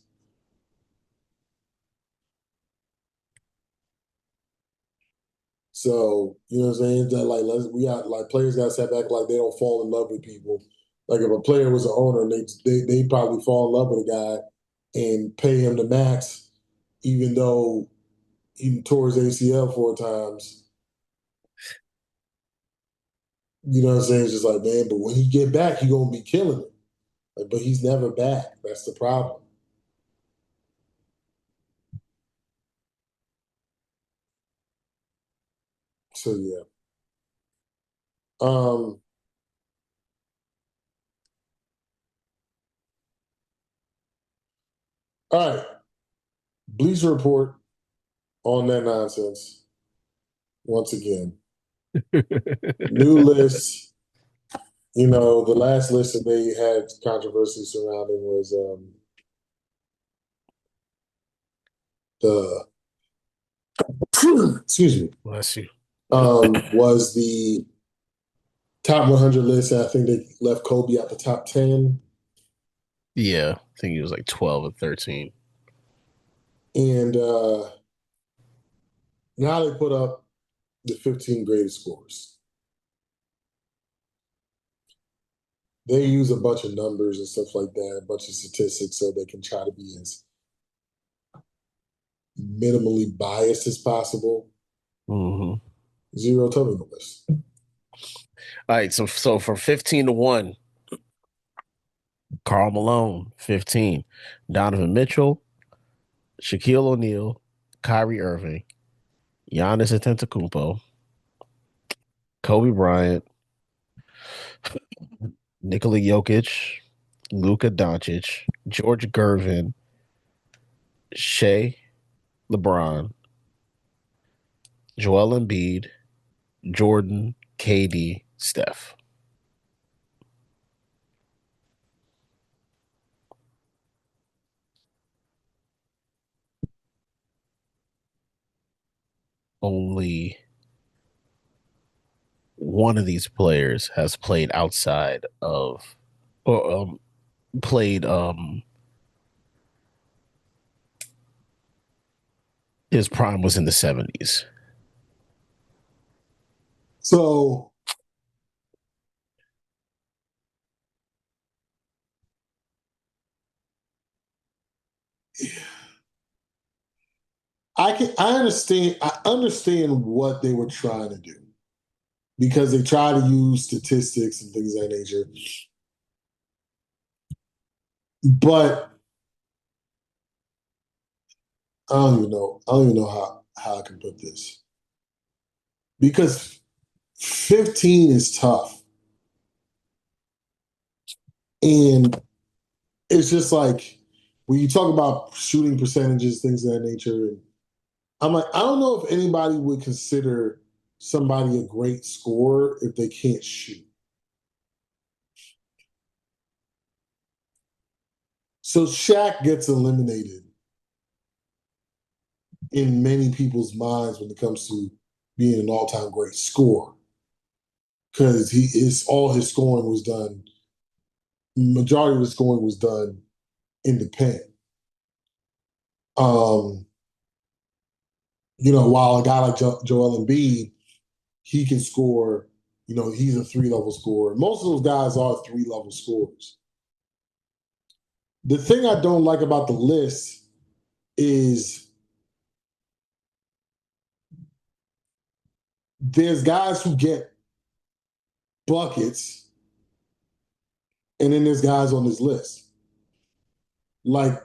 So you know what I'm saying? That like we got like players got to step back like they don't fall in love with people. Like if a player was an owner, they probably fall in love with a guy and pay him the max, even though he tore his ACL 4 times. You know what I'm saying? It's just like, man, but when he get back, he gonna be killing it. Like, but he's never back. That's the problem. So yeah. Um, all right. Bleacher Report on that nonsense. Once again. New list. The last list that they had controversy surrounding was the excuse me, Bless you. was the top 100 list. I think they left Kobe out the top 10. Yeah, I think he was like 12 or 13. And now they put up the 15 greatest scores. They use a bunch of numbers and stuff like that, a bunch of statistics, so they can try to be as minimally biased as possible. Mm-hmm. Zero, tell me the list. All right, so from 15 to 1, Karl Malone, 15. Donovan Mitchell, Shaquille O'Neal, Kyrie Irving, Giannis Antetokounmpo, Kobe Bryant, Nikola Jokic, Luka Doncic, George Gervin, Shea, LeBron, Joel Embiid, Jordan, KD, Steph. Only one of these players has played outside of or played his prime was in the 70s. So I understand what they were trying to do because they try to use statistics and things of that nature. But I don't even know how I can put this. Because 15 is tough. And it's just like when you talk about shooting percentages, things of that nature, and I'm like, I don't know if anybody would consider somebody a great scorer if they can't shoot. So Shaq gets eliminated in many people's minds when it comes to being an all-time great scorer because he is all his scoring was done. Majority of the scoring was done in the paint. Um, while a guy like Joel Embiid, he can score. He's a three-level scorer. Most of those guys are three-level scorers. The thing I don't like about the list is there's guys who get buckets, and then there's guys on this list. Like,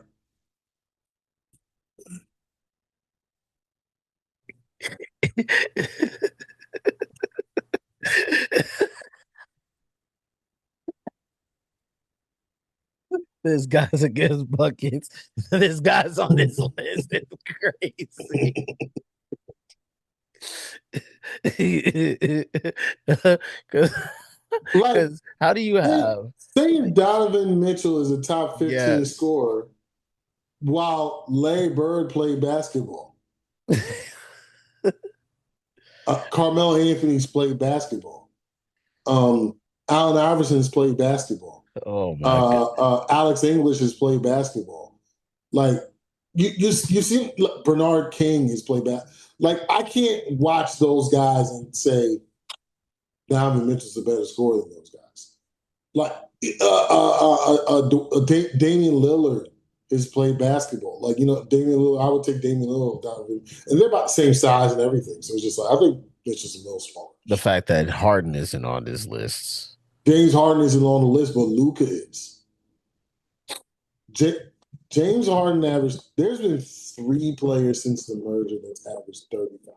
There's guys against buckets. There's guys on this list. It's crazy. like Because how do you have saying like Donovan Mitchell is a top 15 yes. scorer while Larry Bird played basketball. Carmelo Anthony's played basketball. Allen Iverson's played basketball. Oh my goodness. Alex English has played basketball. Like you see, Bernard King has played back. Like I can't watch those guys and say Donovan Mitchell's a better scorer than those guys. Like Damian Lillard has played basketball. Like Damian Lillard, I would take Damian Lillard over Donovan, and they're about the same size and everything. So it's just like I think it's just a little smaller. The fact that Harden isn't on this list. James Harden isn't on the list, but Luka is. J- James Harden averaged. There's been three players since the merger that's averaged 35,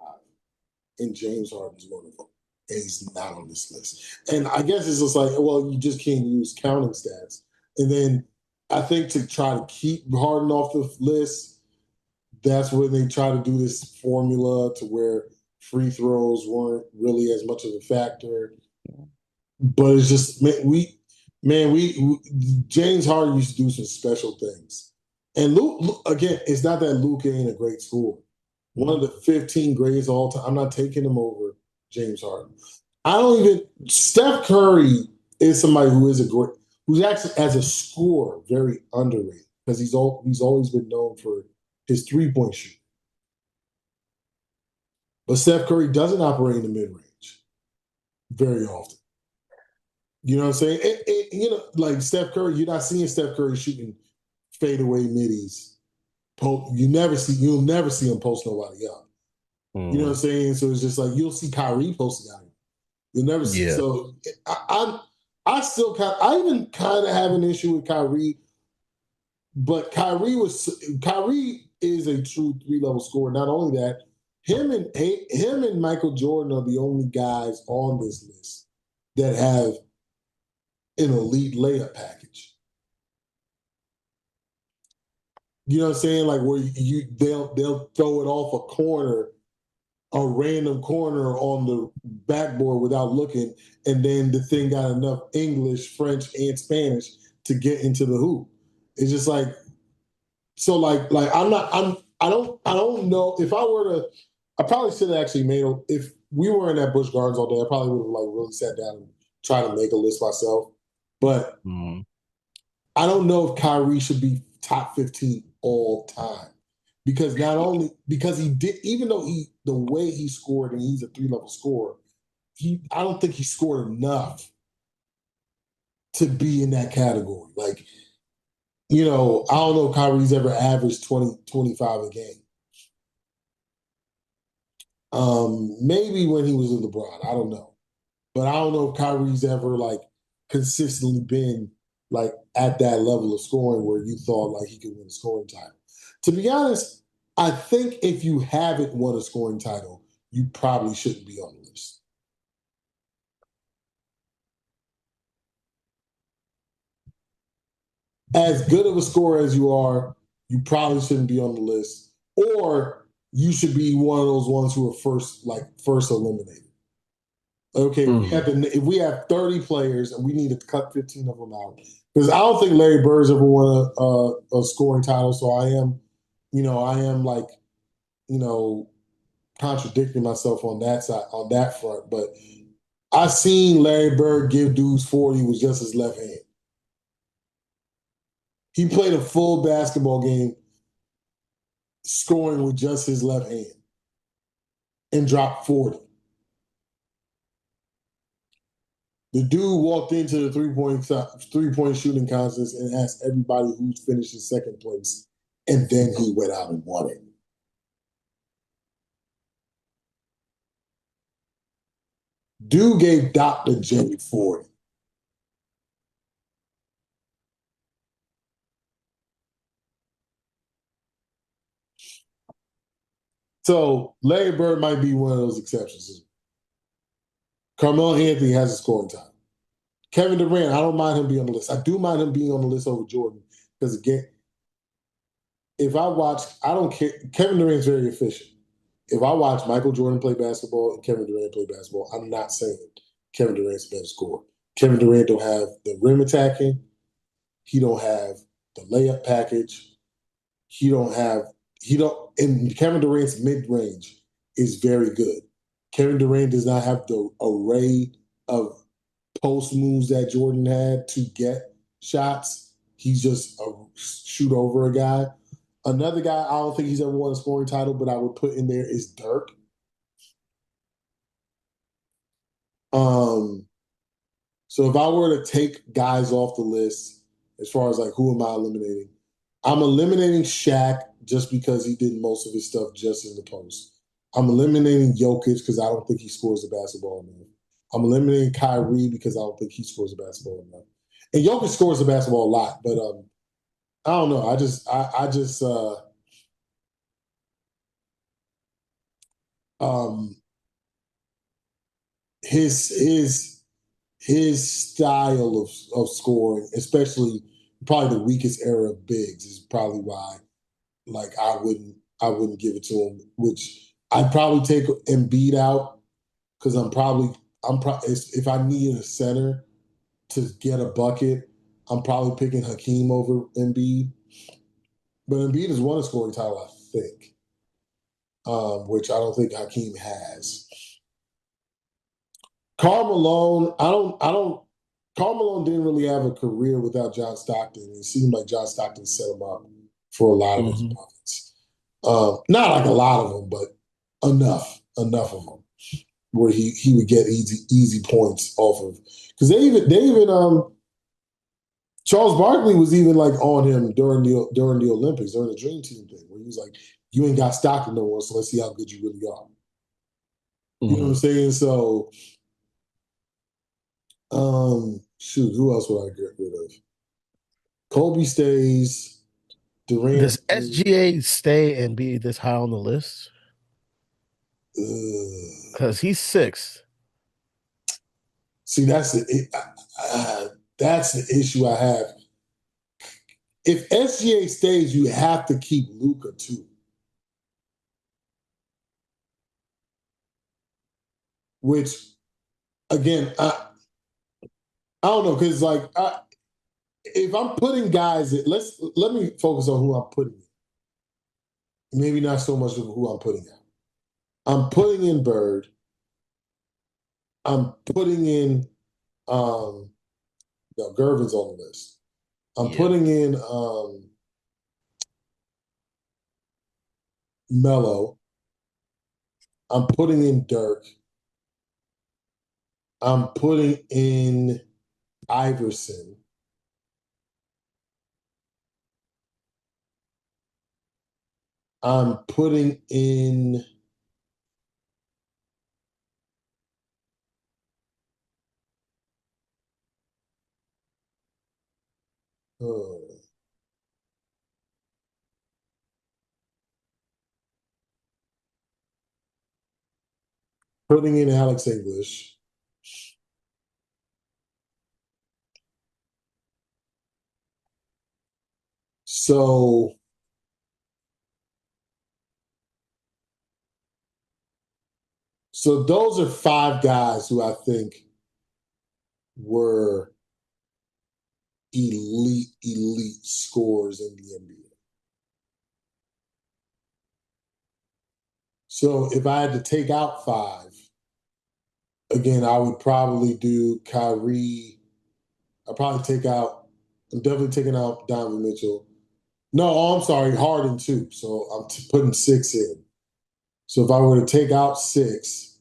and James Harden's one of them, and he's not on this list. And I guess it's just like, well, you just can't use counting stats. And then I think to try to keep Harden off the list, that's when they try to do this formula to where free throws weren't really as much of a factor. But it's just we James Harden used to do some special things. And Luke again, it's not that Luke ain't a great scorer. one of the 15 greatest all time. I'm not taking him over James Harden. I don't even. Steph Curry is somebody who is a great, who's actually as a scorer very underrated because he's always been known for his 3-point shoot. But Steph Curry doesn't operate in the mid range very often. You know what I'm saying? Like Steph Curry, you're not seeing Steph Curry shooting fadeaway middies. You'll never see him post nobody up. You know what I'm saying? So it's just like you'll see Kyrie posting out. You'll never see. Yeah. So I still I even kind of have an issue with Kyrie, but Kyrie is a true 3-level scorer. Not only that, him and Michael Jordan are the only guys on this list that have an elite layup package. You know what I'm saying? Like where they'll throw it off a corner, a random corner on the backboard without looking, and then the thing got enough English, French, and Spanish to get into the hoop. It's just like so. Like I don't know if I were to. I probably should have actually made a. If we were in that Busch Gardens all day, I probably would have like really sat down and tried to make a list myself. But I don't know if Kyrie should be top 15 all time because not only because he did, even though the way he scored and he's a 3-level scorer, I don't think he scored enough to be in that category. Like, I don't know if Kyrie's ever averaged 20, 25 a game. Maybe when he was with LeBron, I don't know. But I don't know if Kyrie's ever like consistently been like at that level of scoring where you thought like he could win a scoring title. To be honest, I think if you haven't won a scoring title, you probably shouldn't be on the list. As good of a scorer as you are, you probably shouldn't be on the list. Or you should be one of those ones who are first eliminated. Okay, if we have 30 players and we need to cut 15 of them out, because I don't think Larry Bird's ever won a scoring title. So I am like, you know, contradicting myself on that side, on that front. But I seen Larry Bird give dudes 40 with just his left hand. He played a full basketball game scoring with just his left hand and dropped 40. The dude walked into the three-point shooting contest and asked everybody who's finished in second place, and then he went out and won it. Dude gave Dr. J 40. So Larry Bird might be one of those exceptions. Carmelo Anthony has a scoring title. Kevin Durant, I don't mind him being on the list. I do mind him being on the list over Jordan because again, if I watch, I don't care. Kevin Durant's very efficient. If I watch Michael Jordan play basketball and Kevin Durant play basketball, I'm not saying Kevin Durant's the better scorer. Kevin Durant don't have the rim attacking. He don't have the layup package. And Kevin Durant's mid range is very good. Kevin Durant does not have the array of post moves that Jordan had to get shots. He's just a shoot over a guy. Another guy, I don't think he's ever won a scoring title, but I would put in there is Dirk. So if I were to take guys off the list, as far as like who am I eliminating, I'm eliminating Shaq just because he did most of his stuff just in the post. I'm eliminating Jokic because I don't think he scores the basketball enough. I'm eliminating Kyrie because I don't think he scores the basketball enough. And Jokic scores the basketball a lot, but I don't know. I just his his style of scoring, especially probably the weakest era of bigs, is probably why like I wouldn't give it to him. Which I'd probably take Embiid out because if I need a center to get a bucket, I'm probably picking Hakeem over Embiid. But Embiid has won a scoring title, I think. which I don't think Hakeem has. Karl Malone, Karl Malone didn't really have a career without John Stockton. It seemed like John Stockton set him up for a lot of his Hmm. buckets. Not like a lot of them, but enough of them where he would get easy points off of. Because they even Charles Barkley was even like on him during the Olympics, during the Dream Team thing, where he was like, "You ain't got Stockton no more, so let's see how good you really are." You know what I'm Hmm. saying? So, shoot, who else would I get rid of? Kobe stays. Durant Does stays. SGA stay and be this high on the list? Ugh. Because he's sixth. See, that's the issue I have. If SGA stays, you have to keep Luca too. Which again, I don't know because if I'm putting guys, let me focus on who I'm putting in. Maybe not so much of who I'm putting out. I'm putting in Bird. I'm putting in um no, Gervin's on the list. I'm Yeah. putting in Mello. I'm putting in Dirk. I'm putting in Iverson. I'm putting in uh, putting in Alex English. So so those are five guys who I think were elite scorers in the NBA. So if I had to take out five, again, I would probably do Kyrie. I'd probably take out. I'm definitely taking out Donovan Mitchell. No, I'm sorry, Harden too. So I'm putting six in. So if I were to take out six,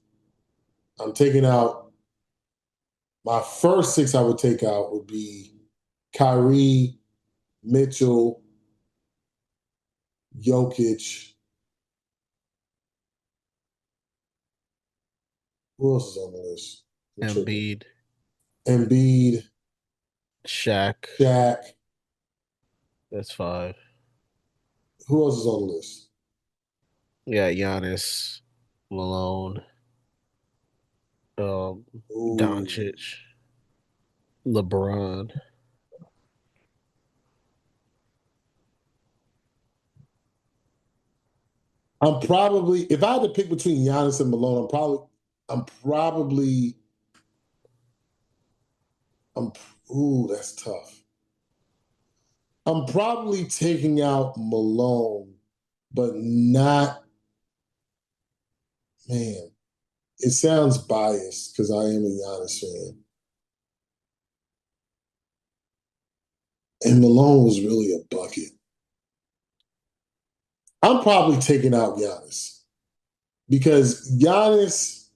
I'm taking out my first six. I would take out would be Kyrie, Mitchell, Jokic. Who else is on the list? I'm tripping. Embiid, Embiid, Shaq. Shaq. That's five. Who else is on the list? Yeah, Giannis, Malone, um, Ooh. Doncic, LeBron. I'm probably if I had to pick between Giannis and Malone, I'm probably I'm ooh, that's tough. I'm probably taking out Malone, but not man. It sounds biased because I am a Giannis fan. And Malone was really a bucket. I'm probably taking out Giannis because Giannis,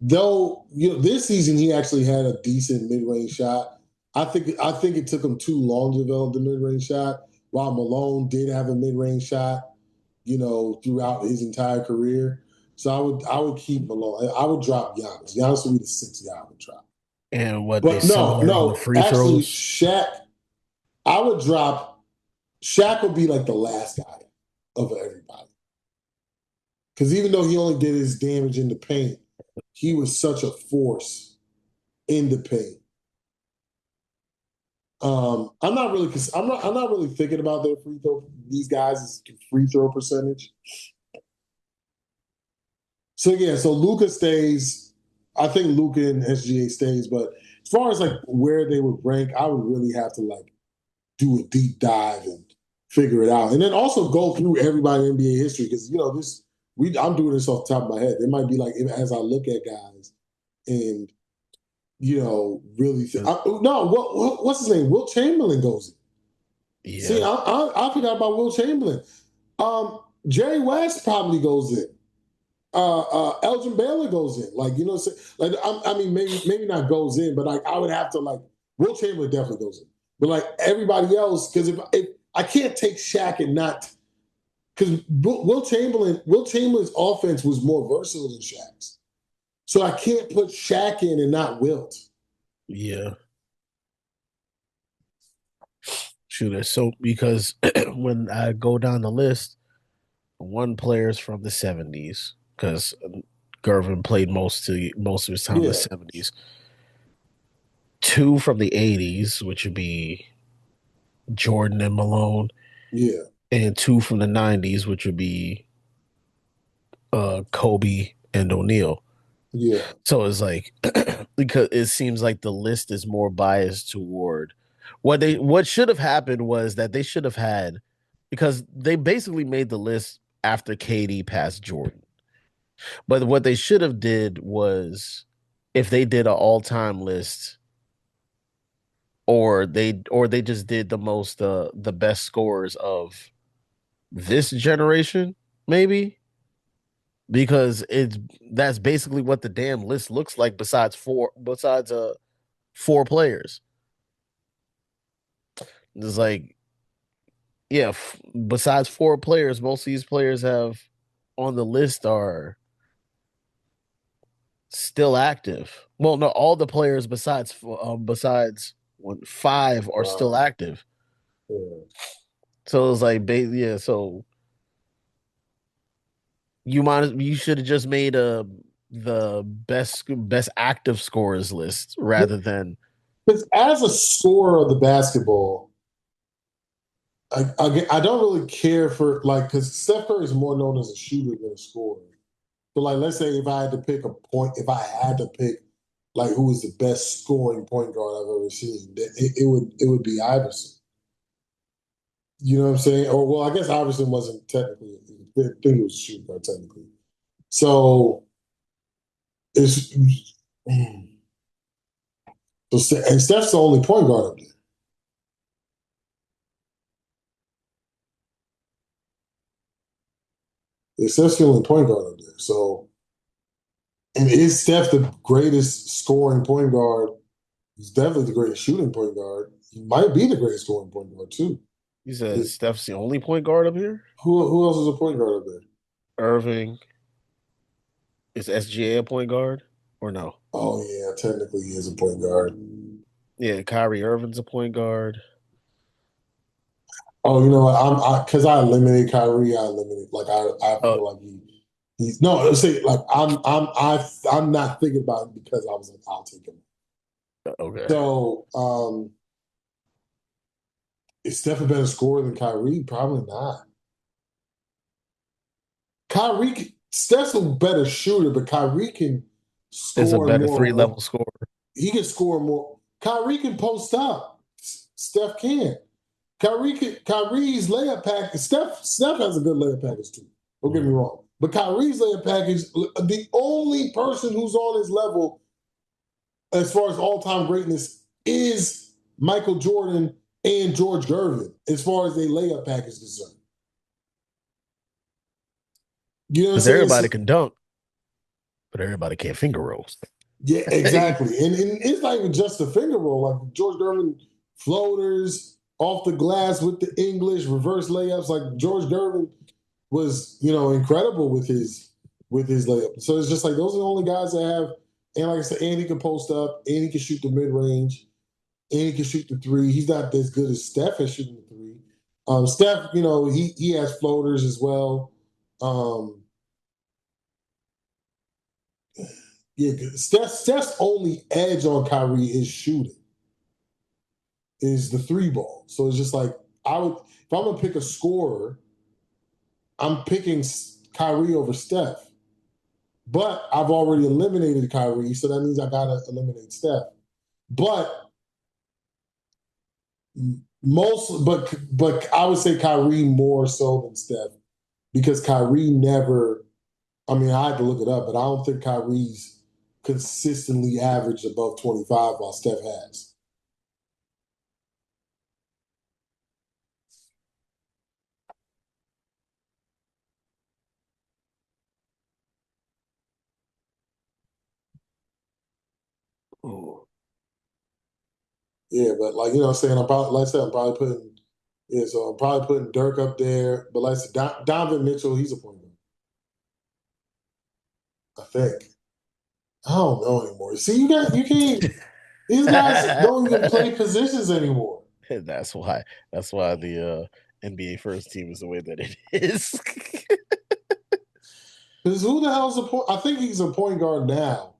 though this season he actually had a decent mid-range shot. I think it took him too long to develop the mid-range shot. While Malone did have a mid-range shot, throughout his entire career. So I would keep Malone. I would drop Giannis. Giannis would be the sixth guy I would drop. And what they But no, similar on the no, free actually, throws? Shaq. I would drop. Shaq would be like the last guy of everybody. Because even though he only did his damage in the paint, he was such a force in the paint. I'm not really I'm not really thinking about their free throw these guys' free throw percentage. So yeah, so Luca stays. I think Luca and SGA stays, but as far as like where they would rank, I would really have to like do a deep dive and figure it out, and then also go through everybody in NBA history because this I'm doing this off the top of my head. It might be like as I look at guys and really no, what's his name? Will Chamberlain goes in. See, Yeah, I forgot about Will Chamberlain. Jerry West probably goes in. Elgin Baylor goes in. Like like I mean, maybe not goes in, but like I would have to like Will Chamberlain definitely goes in. But like everybody else, because if I can't take Shaq and not because Will Chamberlain's offense was more versatile than Shaq's, so I can't put Shaq in and not Wilt. yeah. Shooter. So because when I go down the list, one player's from the '70s because Gervin played most of his time in the Yeah, '70s. Two from the '80s, which would be Jordan and Malone, yeah, and two from the '90s, which would be Kobe and O'Neal. yeah. So it's like because it seems like the list is more biased toward what should have happened was that they should have had because they basically made the list after KD passed Jordan. But what they should have did was if they did an all-time list or they just did the best scores of this generation maybe because it's that's basically what the damn list looks like besides four players. It's like yeah, besides four players, most of these players have on the list are still active. Well, no, all the players besides five are still Wow. active. Yeah. So it's like, yeah. So you should have just made the best active scorers list rather than Because as a scorer of the basketball, I don't really care for like because Steph Curry is more known as a shooter than a scorer. So like let's say if I had to pick a point, if I had to pick like who is the best scoring point guard I've ever seen, it would be Iverson. You know what I'm saying? Or well, I guess Iverson wasn't technically. I think he was a shooting guard technically. So it's and Steph's the only point guard up there. Steph's the only point guard up there. So and is Steph the greatest scoring point guard? He's definitely the greatest shooting point guard. He might be the greatest scoring point guard too. he says Steph's the only point guard up here. Who else is a point guard up there? Irving is SGA a point guard or no? Oh yeah, technically he is a point guard. Yeah, Kyrie Irving's a point guard. Oh, you know what? Because I eliminated Kyrie. I eliminated like I Oh, feel like he's no. Let's say like I'm not thinking about it because I was like I'll take him. okay. So is Steph a better scorer than Kyrie? Probably not. Steph's a better shooter, but Kyrie can Is a score better more. three level scorer. He can score more. Kyrie can post up. Steph can't. Kyrie's layup package. Steph has a good layup package too. Don't get me Mm. wrong. But Kyrie's layup package, the only person who's on his level as far as all-time greatness is Michael Jordan and George Gervin, as far as their layup package is concerned. You know what I'm Because saying? everybody can dunk, but everybody can't finger rolls. Yeah, exactly. And it's not even just a finger roll. Like George Gervin floaters off the glass with the English reverse layups. Like George Gervin was, incredible with his layup. So it's just like those are the only guys that have. And like I said, and he can post up, and he can shoot the mid range, and he can shoot the three. He's not as good as Steph at shooting the three. Steph, he has floaters as well. Um, yeah, Steph's only edge on Kyrie is shooting, is the three ball. So it's just like if I'm gonna pick a scorer, I'm picking Kyrie over Steph. But I've already eliminated Kyrie, so that means I gotta eliminate Steph. But but I would say Kyrie more so than Steph because Kyrie never I mean, I had to look it up, but I don't think Kyrie's consistently averaged above 25 while Steph has. Ooh. Yeah, but like you know, what I'm saying I'm probably, like I said, I'm probably putting yeah, so I'm probably putting Dirk up there. But like I said, Donovan Mitchell, he's a point guard, I think. I don't know anymore. See, you can't. These guys don't even play positions anymore. That's why. That's why the NBA first team is the way that it is. Because who the hell's the point? I think he's a point guard now.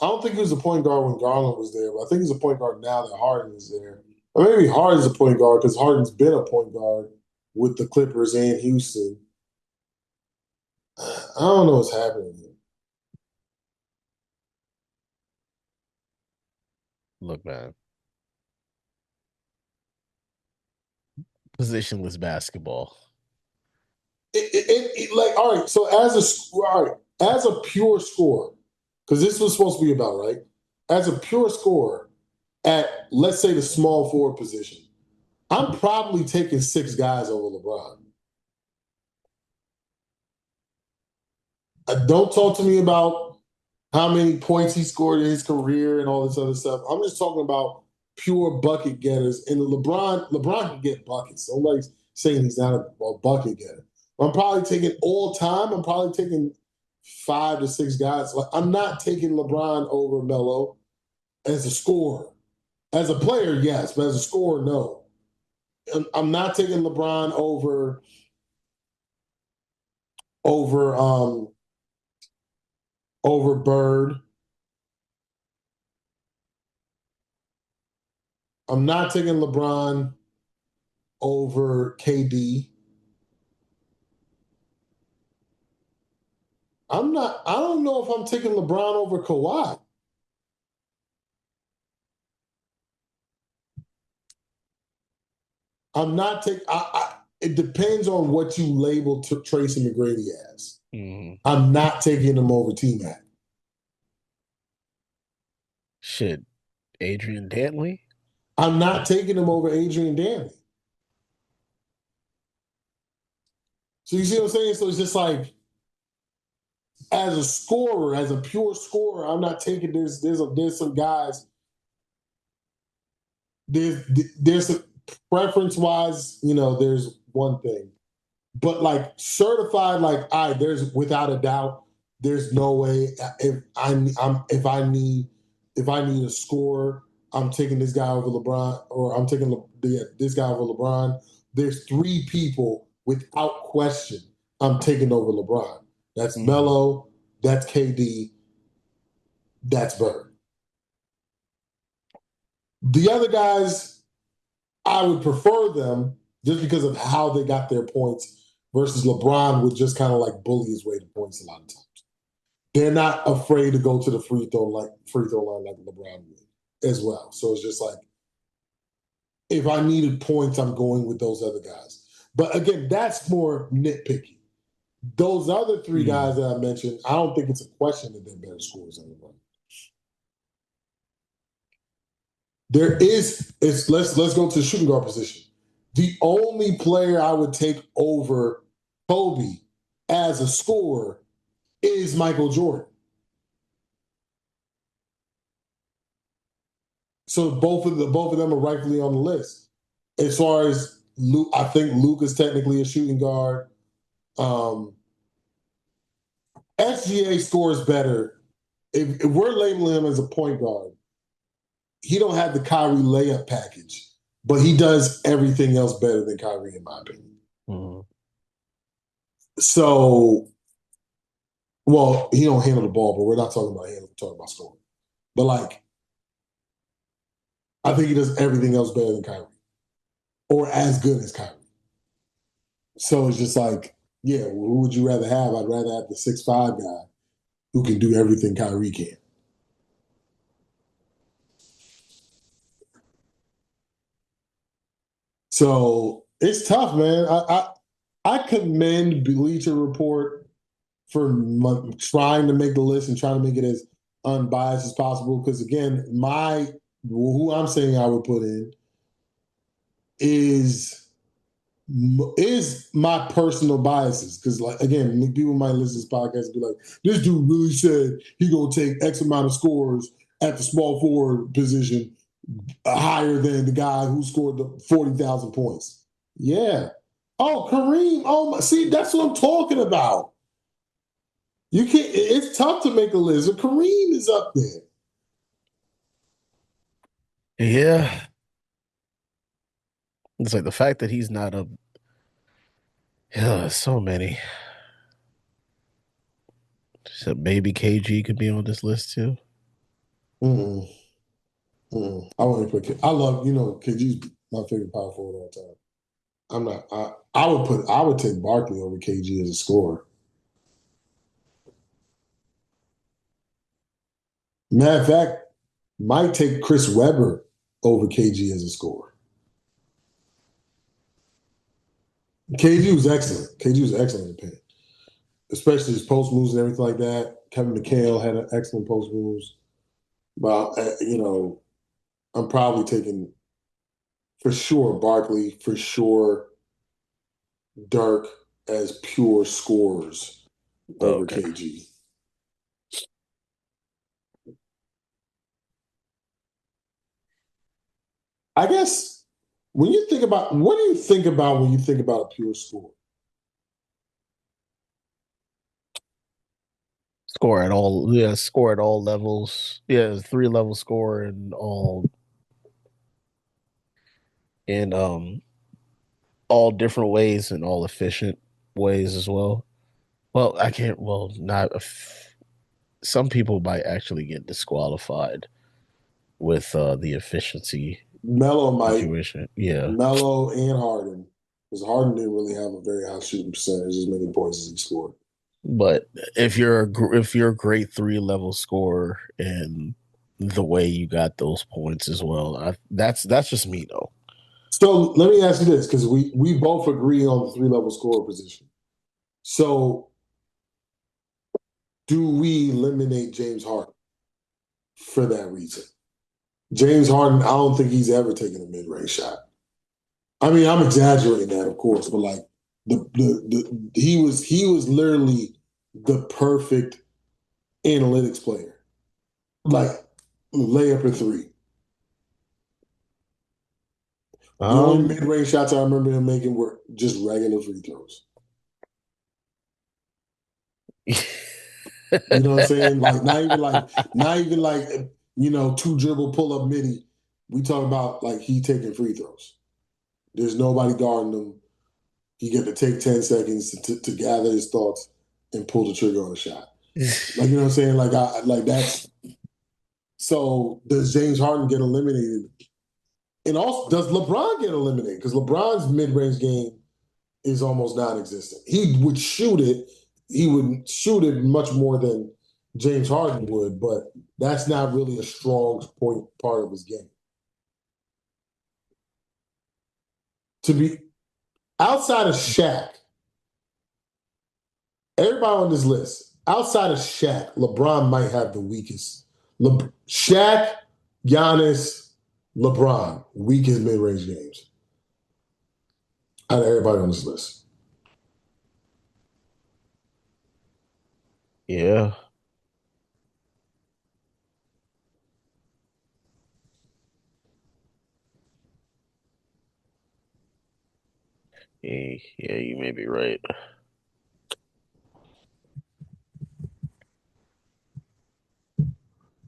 I don't think he was a point guard when Garland was there, but I think he's a point guard now that Harden is there. Or maybe Harden's a point guard because Harden's been a point guard with the Clippers and Houston. I don't know what's happening here. Look, man, positionless basketball. Like all right. So all right, as a pure scorer, because this was supposed to be about right, as a pure scorer at let's say the small forward position, I'm probably taking six guys over LeBron. Don't talk to me about how many points he scored in his career and all this other stuff. I'm just talking about pure bucket getters. And LeBron can get buckets. Nobody's saying he's not a bucket getter. I'm probably taking all time. I'm probably taking five to six guys. Like I'm not taking LeBron over Melo as a scorer. As a player, yes, but as a scorer, no. I'm not taking LeBron over over Bird. I'm not taking LeBron over KD. I don't know if I'm taking LeBron over Kawhi. I'm not taking, it depends on what you label Tracy McGrady as. Mhm. I'm not taking him over T-Mac. Shit, Adrian Dantley. I'm not taking him over Adrian Danley. So you see what I'm saying? So it's just like, as a scorer, as a pure scorer, I'm not taking there's some guys, there's some preference wise, there's one thing. But like certified, like all right, there's without a doubt, there's no way if I need a score, I'm taking this guy over LeBron, or I'm taking this guy over LeBron. There's three people without question I'm taking over LeBron. That's Melo, that's KD, that's Bird. The other guys, I would prefer them just because of how they got their points versus LeBron would just kind of like bully his way to points a lot of times. They're not afraid to go to the free throw line like LeBron would as well. So it's just like if I needed points, I'm going with those other guys. But again, that's more nitpicky. Those other three guys that I mentioned, I don't think it's a question that they're better scorers than LeBron. Let's go to the shooting guard position. The only player I would take over Kobe as a scorer is Michael Jordan. So both of them are rightfully on the list. As far as Luke, I think Luke is technically a shooting guard. SGA scores better. If we're labeling him as a point guard, he don't have the Kyrie layup package, but he does everything else better than Kyrie, in my opinion. Mm-hmm. So, well, he don't handle the ball, but we're not talking about handle. We're talking about scoring. But like, I think he does everything else better than Kyrie, or as good as Kyrie. So it's just like, yeah, well, who would you rather have? I'd rather have the 6'5" guy who can do everything Kyrie can. So it's tough, man. I commend Bleacher Report for trying to make the list and trying to make it as unbiased as possible. Because again, who I'm saying I would put in is my personal biases. Because like again, people might listen to this podcast and be like, "This dude really said he gonna take X amount of scores at the small forward position higher than the guy who scored the 40,000 points." Yeah. Oh, Kareem. Oh, my. See, that's what I'm talking about. You can't. It's tough to make a list. Kareem is up there. Yeah. It's like the fact that he's not a so many. So maybe KG could be on this list too. Mm-mm, mm-mm. I want to put. I love KG's my favorite power forward of all time. I'm not. I would take Barkley over KG as a scorer. Matter of fact, might take Chris Webber over KG as a scorer. KG was excellent. KG was excellent in the paint, especially his post moves and everything like that. Kevin McHale had an excellent post moves. But I'm probably taking for sure Barkley, for sure Dirk as pure scorers over Okay. KG. I guess when you think about what do you think about when you think about a pure score? Score at all levels. Yeah, 3 level score and in all different ways and all efficient ways as well. Well, I can't well not some people might actually get disqualified with the efficiency Melo might, situation. Yeah. Melo and Harden, because Harden didn't really have a very high shooting percentage as many points as he scored. But if you're a great 3 level scorer and the way you got those points as well, that's just me though. So let me ask you this, because we both agree on the 3 level scorer position. So do we eliminate James Harden for that reason? James Harden, I don't think he's ever taken a mid range shot. I mean, I'm exaggerating that, of course, but like he was literally the perfect analytics player. Like layup and three. The only Um mid range shots I remember him making were just regular free throws. You know what I'm saying? Like not even like two dribble pull up midi. We talk about like he taking free throws. There's nobody guarding him. He get to take 10 seconds to gather his thoughts and pull the trigger on a shot. Like you know what I'm saying? Like that's so does James Harden get eliminated? And also does LeBron get eliminated? Because LeBron's mid-range game is almost non-existent. He would shoot it. He would shoot it much more than James Harden would, but that's not really a strong point part of his game. To be outside of Shaq, everybody on this list, outside of Shaq, LeBron might have the weakest. Shaq, Giannis, LeBron, weakest mid-range games out of everybody on this list. yeah. Yeah, you may be right.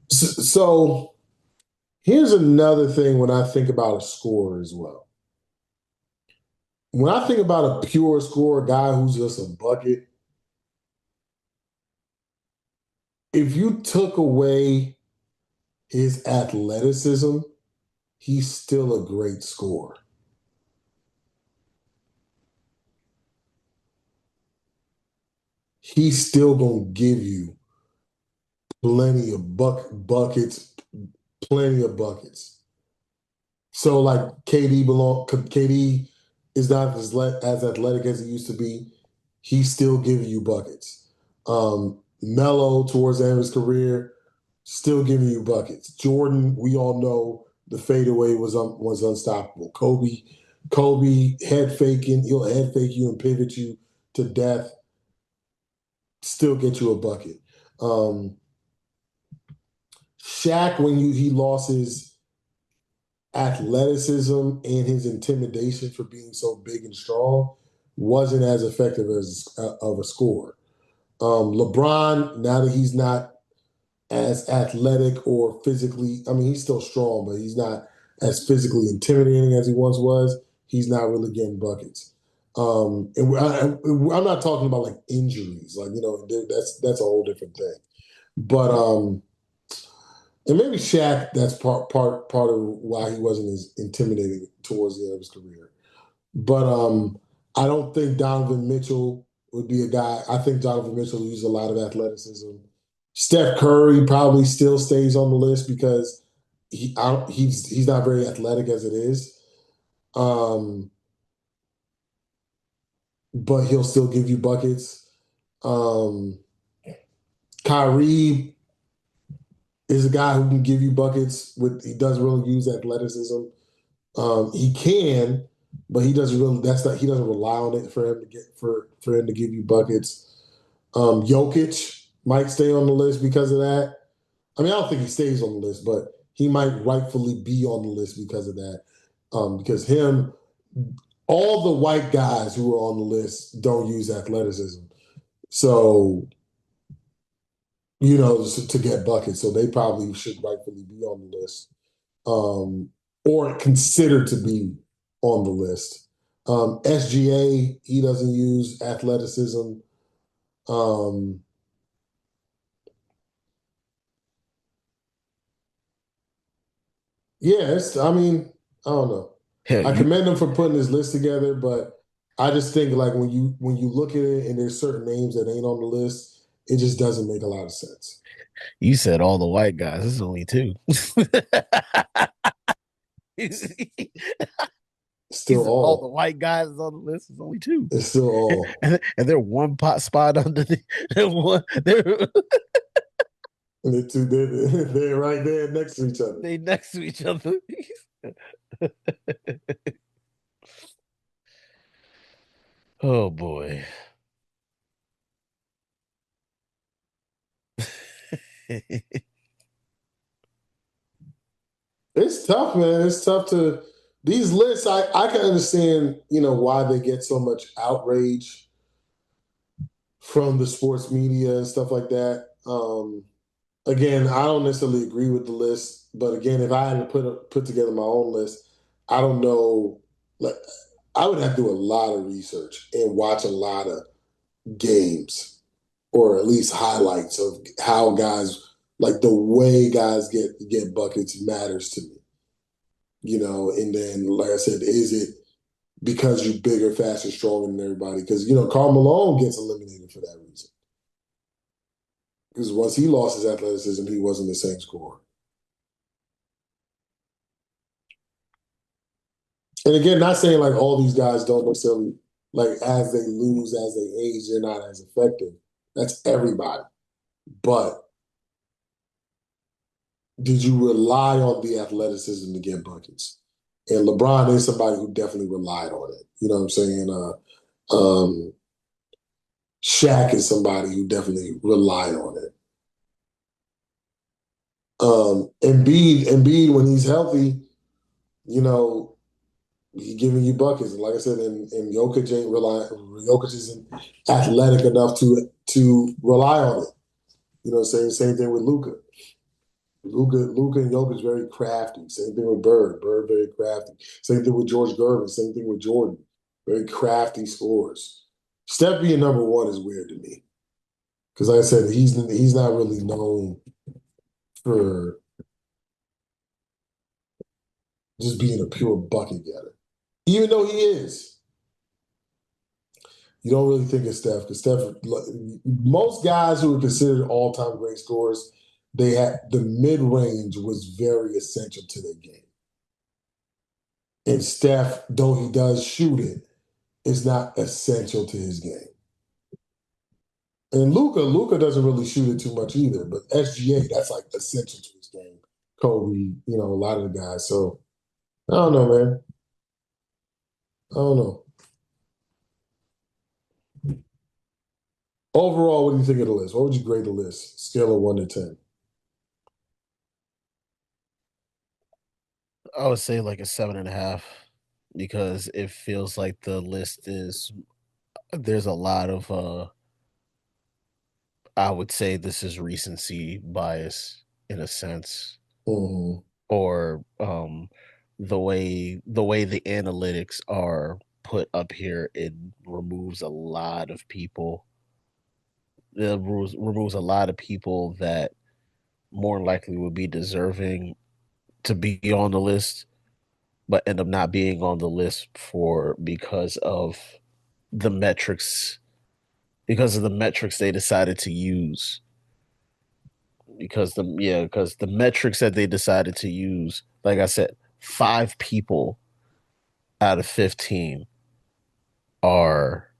So here's another thing when I think about a scorer as well. When I think about a pure scorer, a guy who's just a bucket, if you took away his athleticism, he's still a great scorer. He's still gonna give you plenty of buckets, plenty of buckets. So like KD is not as athletic as he used to be. He's still giving you buckets. Melo towards the end of his career, still giving you buckets. Jordan, we all know the fadeaway was unstoppable. Kobe head faking, he'll head fake you and pivot you to death, still get you a bucket. Um, Shaq, when he lost his athleticism and his intimidation for being so big and strong, wasn't as effective as of a scorer. LeBron, now that he's not as athletic or physically, I mean, he's still strong, but he's not as physically intimidating as he once was. He's not really getting buckets. I'm not talking about like injuries, like that's a whole different thing. But and maybe Shaq, that's part of why he wasn't as intimidating towards the end of his career. But I don't think Donovan Mitchell would be a guy. I think Donovan Mitchell used a lot of athleticism. Steph Curry probably still stays on the list because he's not very athletic as it is. Um, but he'll still give you buckets. Um, Kyrie is a guy who can give you buckets. He doesn't really use athleticism. He can, but he doesn't really. That's not. He doesn't rely on it for him to get for him to give you buckets. Jokic might stay on the list because of that. I mean, I don't think he stays on the list, but he might rightfully be on the list because of that. Because all the white guys who are on the list don't use athleticism. So, to get buckets. So they probably should rightfully be on the list, or considered to be on the list. SGA, he doesn't use athleticism. Um, Yeah, I mean, I don't know. Yeah, I commend him for putting his list together, but I just think like when you look at it and there's certain names that ain't on the list, it just doesn't make a lot of sense. you said all the white guys. There's only two. He Still said all the all. white guys on the list. There's only two, It's still all. and they're one pot spot under the. They're one. They're And they're right there next to each other. they next to each other. Oh boy. It's tough, man. It's tough to these lists. I can understand, why they get so much outrage from the sports media and stuff like that. Again, I don't necessarily agree with the list, but again, if I had to put together my own list, I don't know. Like, I would have to do a lot of research and watch a lot of games, or at least highlights of how guys, like the way guys get buckets matters to me. And then like I said, is it because you're bigger, faster, stronger than everybody? Because Karl Malone gets eliminated for that reason. Because once he lost his athleticism, he wasn't the same scorer. And again, not saying like all these guys don't necessarily like as they lose, as they age, they're not as effective. That's everybody. But did you rely on the athleticism to get buckets? And LeBron is somebody who definitely relied on it. You know what I'm saying? Shaq is somebody who definitely relied on it. Embiid, when he's healthy, you know, he's giving you buckets. And like I said, and Jokic isn't athletic enough to rely on it. Same thing with Luka. Luka and Jokic very crafty. Same thing with Bird. Bird very crafty. Same thing with George Gervin. Same thing with Jordan. Very crafty scorers. Steph being number one is weird to me because, like I said, he's not really known for just being a pure bucket getter, even though he is. You don't really think of Steph because most guys who are considered all-time great scorers, they had the mid-range was very essential to their game. And Steph, though he does shoot it, is not essential to his game. And Luca doesn't really shoot it too much either. But SGA, that's like essential to his game. Kobe, a lot of the guys. So I don't know, man. I don't know. Overall, what do you think of the list? What would you grade the list? Scale of 1 to 10. I would say like a 7.5 because it feels like the list is there's a lot of I would say this is recency bias in a sense, Hmm. or the way the analytics are put up here, it removes a lot of people. It removes a lot of people that more likely would be deserving to be on the list, but end up not being on the list for the metrics because of the metrics they decided to use because the metrics that they decided to use, like I said, 5 people out of 15 are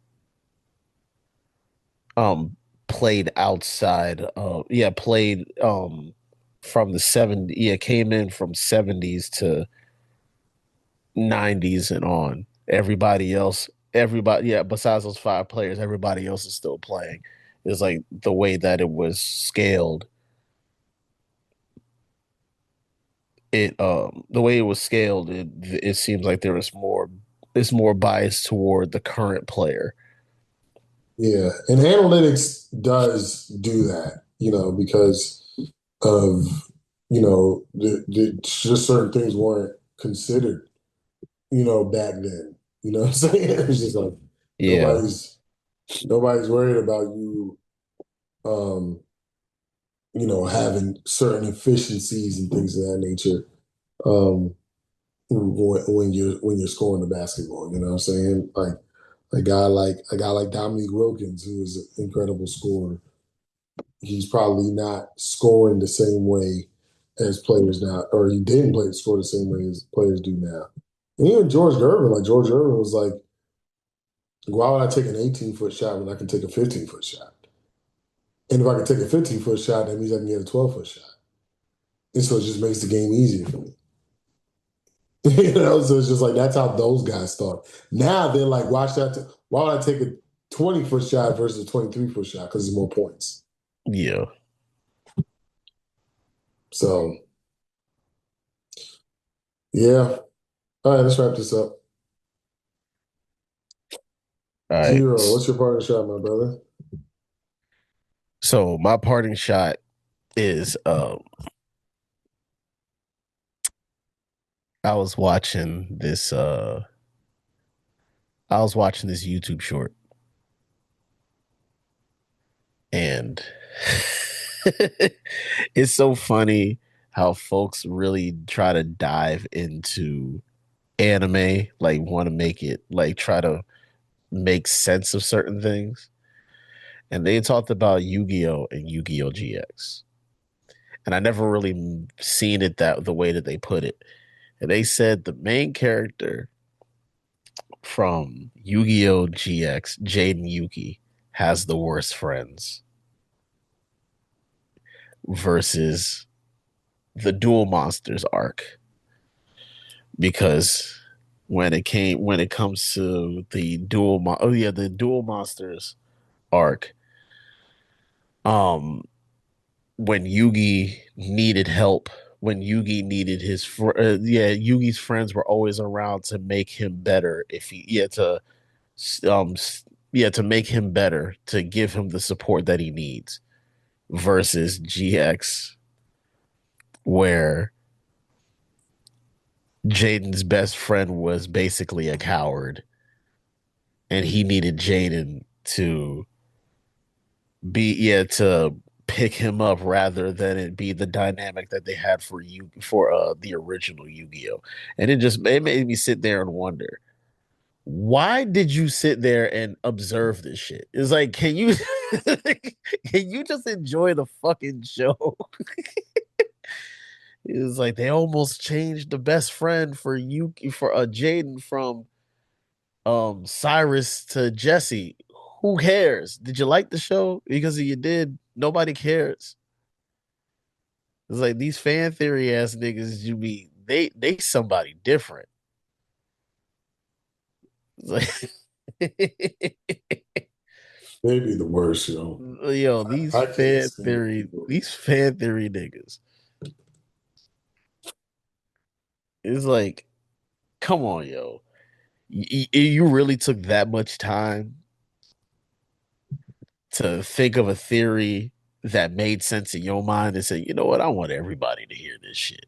um played outside of played from the 70 came in from 70s to 90s and on. Everybody, besides those 5 players, everybody else is still playing. It's like the way that it was scaled. The way it was scaled, it seems like it's more biased toward the current player. Yeah, and analytics does do that, because of, just certain things weren't considered, back then. You know what I'm saying? It's just like Yeah, nobody's nobody's worried about you, um, having certain efficiencies and things of that nature. Um, when you're scoring the basketball, you know what I'm saying? Like a guy like Dominique Wilkins, who is an incredible scorer, he's probably not scoring the same way as players now, or he didn't play score the same way as players do now. And even George Gervin was like, why would I take an 18-foot shot when I can take a 15-foot shot? And if I can take a 15-foot shot, that means I can get a 12-foot shot. And so it just makes the game easier for me. So it's just like that's how those guys thought. Now they're like, why would I take a 20-foot shot versus a 23-foot shot? Because it's more points. yeah. So yeah. All right, let's wrap this up. All right. Zero. What's your parting shot, my brother? So my parting shot is I was watching this YouTube short, and it's so funny how folks really try to dive into anime, like want to make it like try to make sense of certain things. And they talked about Yu-Gi-Oh and Yu-Gi-Oh GX. And I never really seen it that the way that they put it. And they said the main character from Yu-Gi-Oh GX, Jaden Yuki, has the worst friends versus the Duel Monsters arc, because when it comes to the Duel Monsters arc, um when Yugi needed help, when Yugi needed Yugi's friends were always around to make him better. If he yeah um to make him better, to give him the support that he needs, versus GX, where Jaden's best friend was basically a coward and he needed Jaden to pick him up rather than it be the dynamic that they had for the original Yu-Gi-Oh. And it made me sit there and wonder, why did you sit there and observe this shit? It's like, can you just enjoy the fucking show? It's like they almost changed the best friend for Jaden from Cyrus to Jesse. Who cares? Did you like the show? Because if you did, nobody cares. It's like these fan theory ass niggas. You be they somebody different. It's like, They be the worst, yo. yo, I can't stand people. these fan theory niggas. It's like, come on, yo. You really took that much time to think of a theory that made sense in your mind and say, you know what, I want everybody to hear this shit.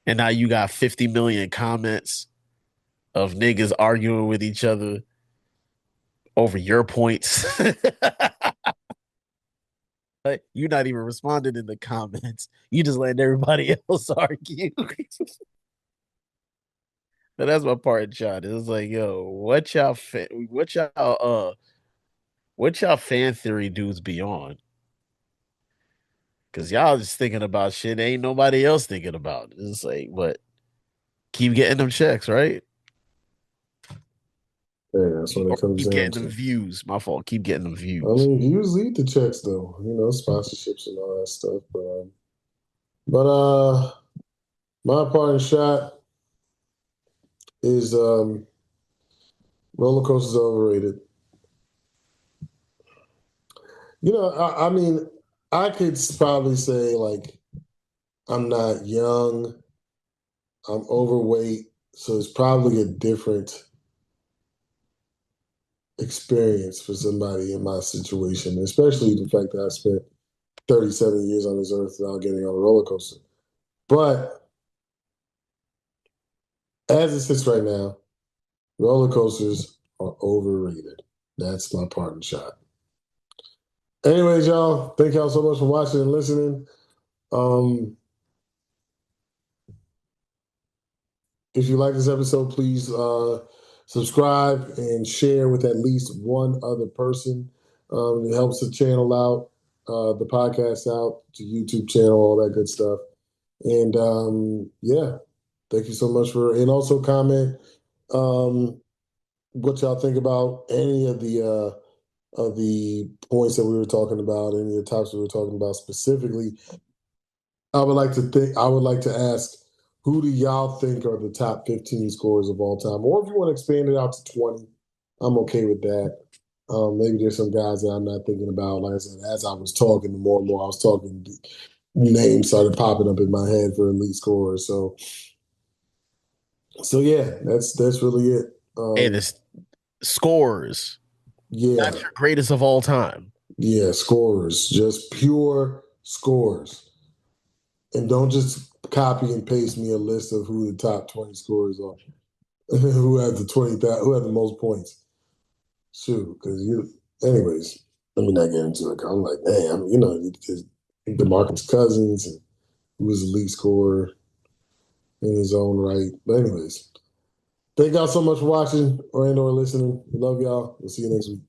And now you got 50 million comments of niggas arguing with each other over your points. You're not even responding in the comments. You just letting everybody else argue. But that's my part in shot. It's like, yo, what y'all fan theory dudes be on? Cause y'all just thinking about shit ain't nobody else thinking about. It's like, but keep getting them checks, right? Yeah, that's what Or it comes keep down getting them to. views. My fault. Keep getting them I views. mean, views lead to checks, though. Sponsorships and all that stuff. But my part in shot is roller coasters are overrated. I mean, I could probably say like I'm not young, I'm overweight, so it's probably a different experience for somebody in my situation, especially the fact that I spent 37 years on this earth without getting on a roller coaster. But as it sits right now, roller coasters are overrated. That's my part in shot. Anyways, y'all, thank y'all so much for watching and listening. Um, if you like this episode, please subscribe and share with at least one other person. It helps the channel out, the podcast out, the YouTube channel, all that good stuff. And yeah, thank you so much and also comment what y'all think about any of the points that we were talking about, any of the topics we were talking about specifically. I would like to ask, who do y'all think are the top 15 scorers of all time? Or if you want to expand it out to 20, I'm okay with that. Maybe there's some guys that I'm not thinking about. Like I said, as I was talking, the more and more I was talking, names started popping up in my head for elite scorers. So yeah, that's really it. Hey, this scores. Not Yeah, your greatest of all time. yeah, scorers, just pure scores. And don't just copy and paste me a list of who the top 20 scorers are, who have who have the most points. Shoot, because anyways, let me not get into it. I'm like, damn, DeMarcus Cousins, and who was the lead scorer in his own right. But anyways, thank y'all so much for watching or listening. We love y'all. We'll see you next week.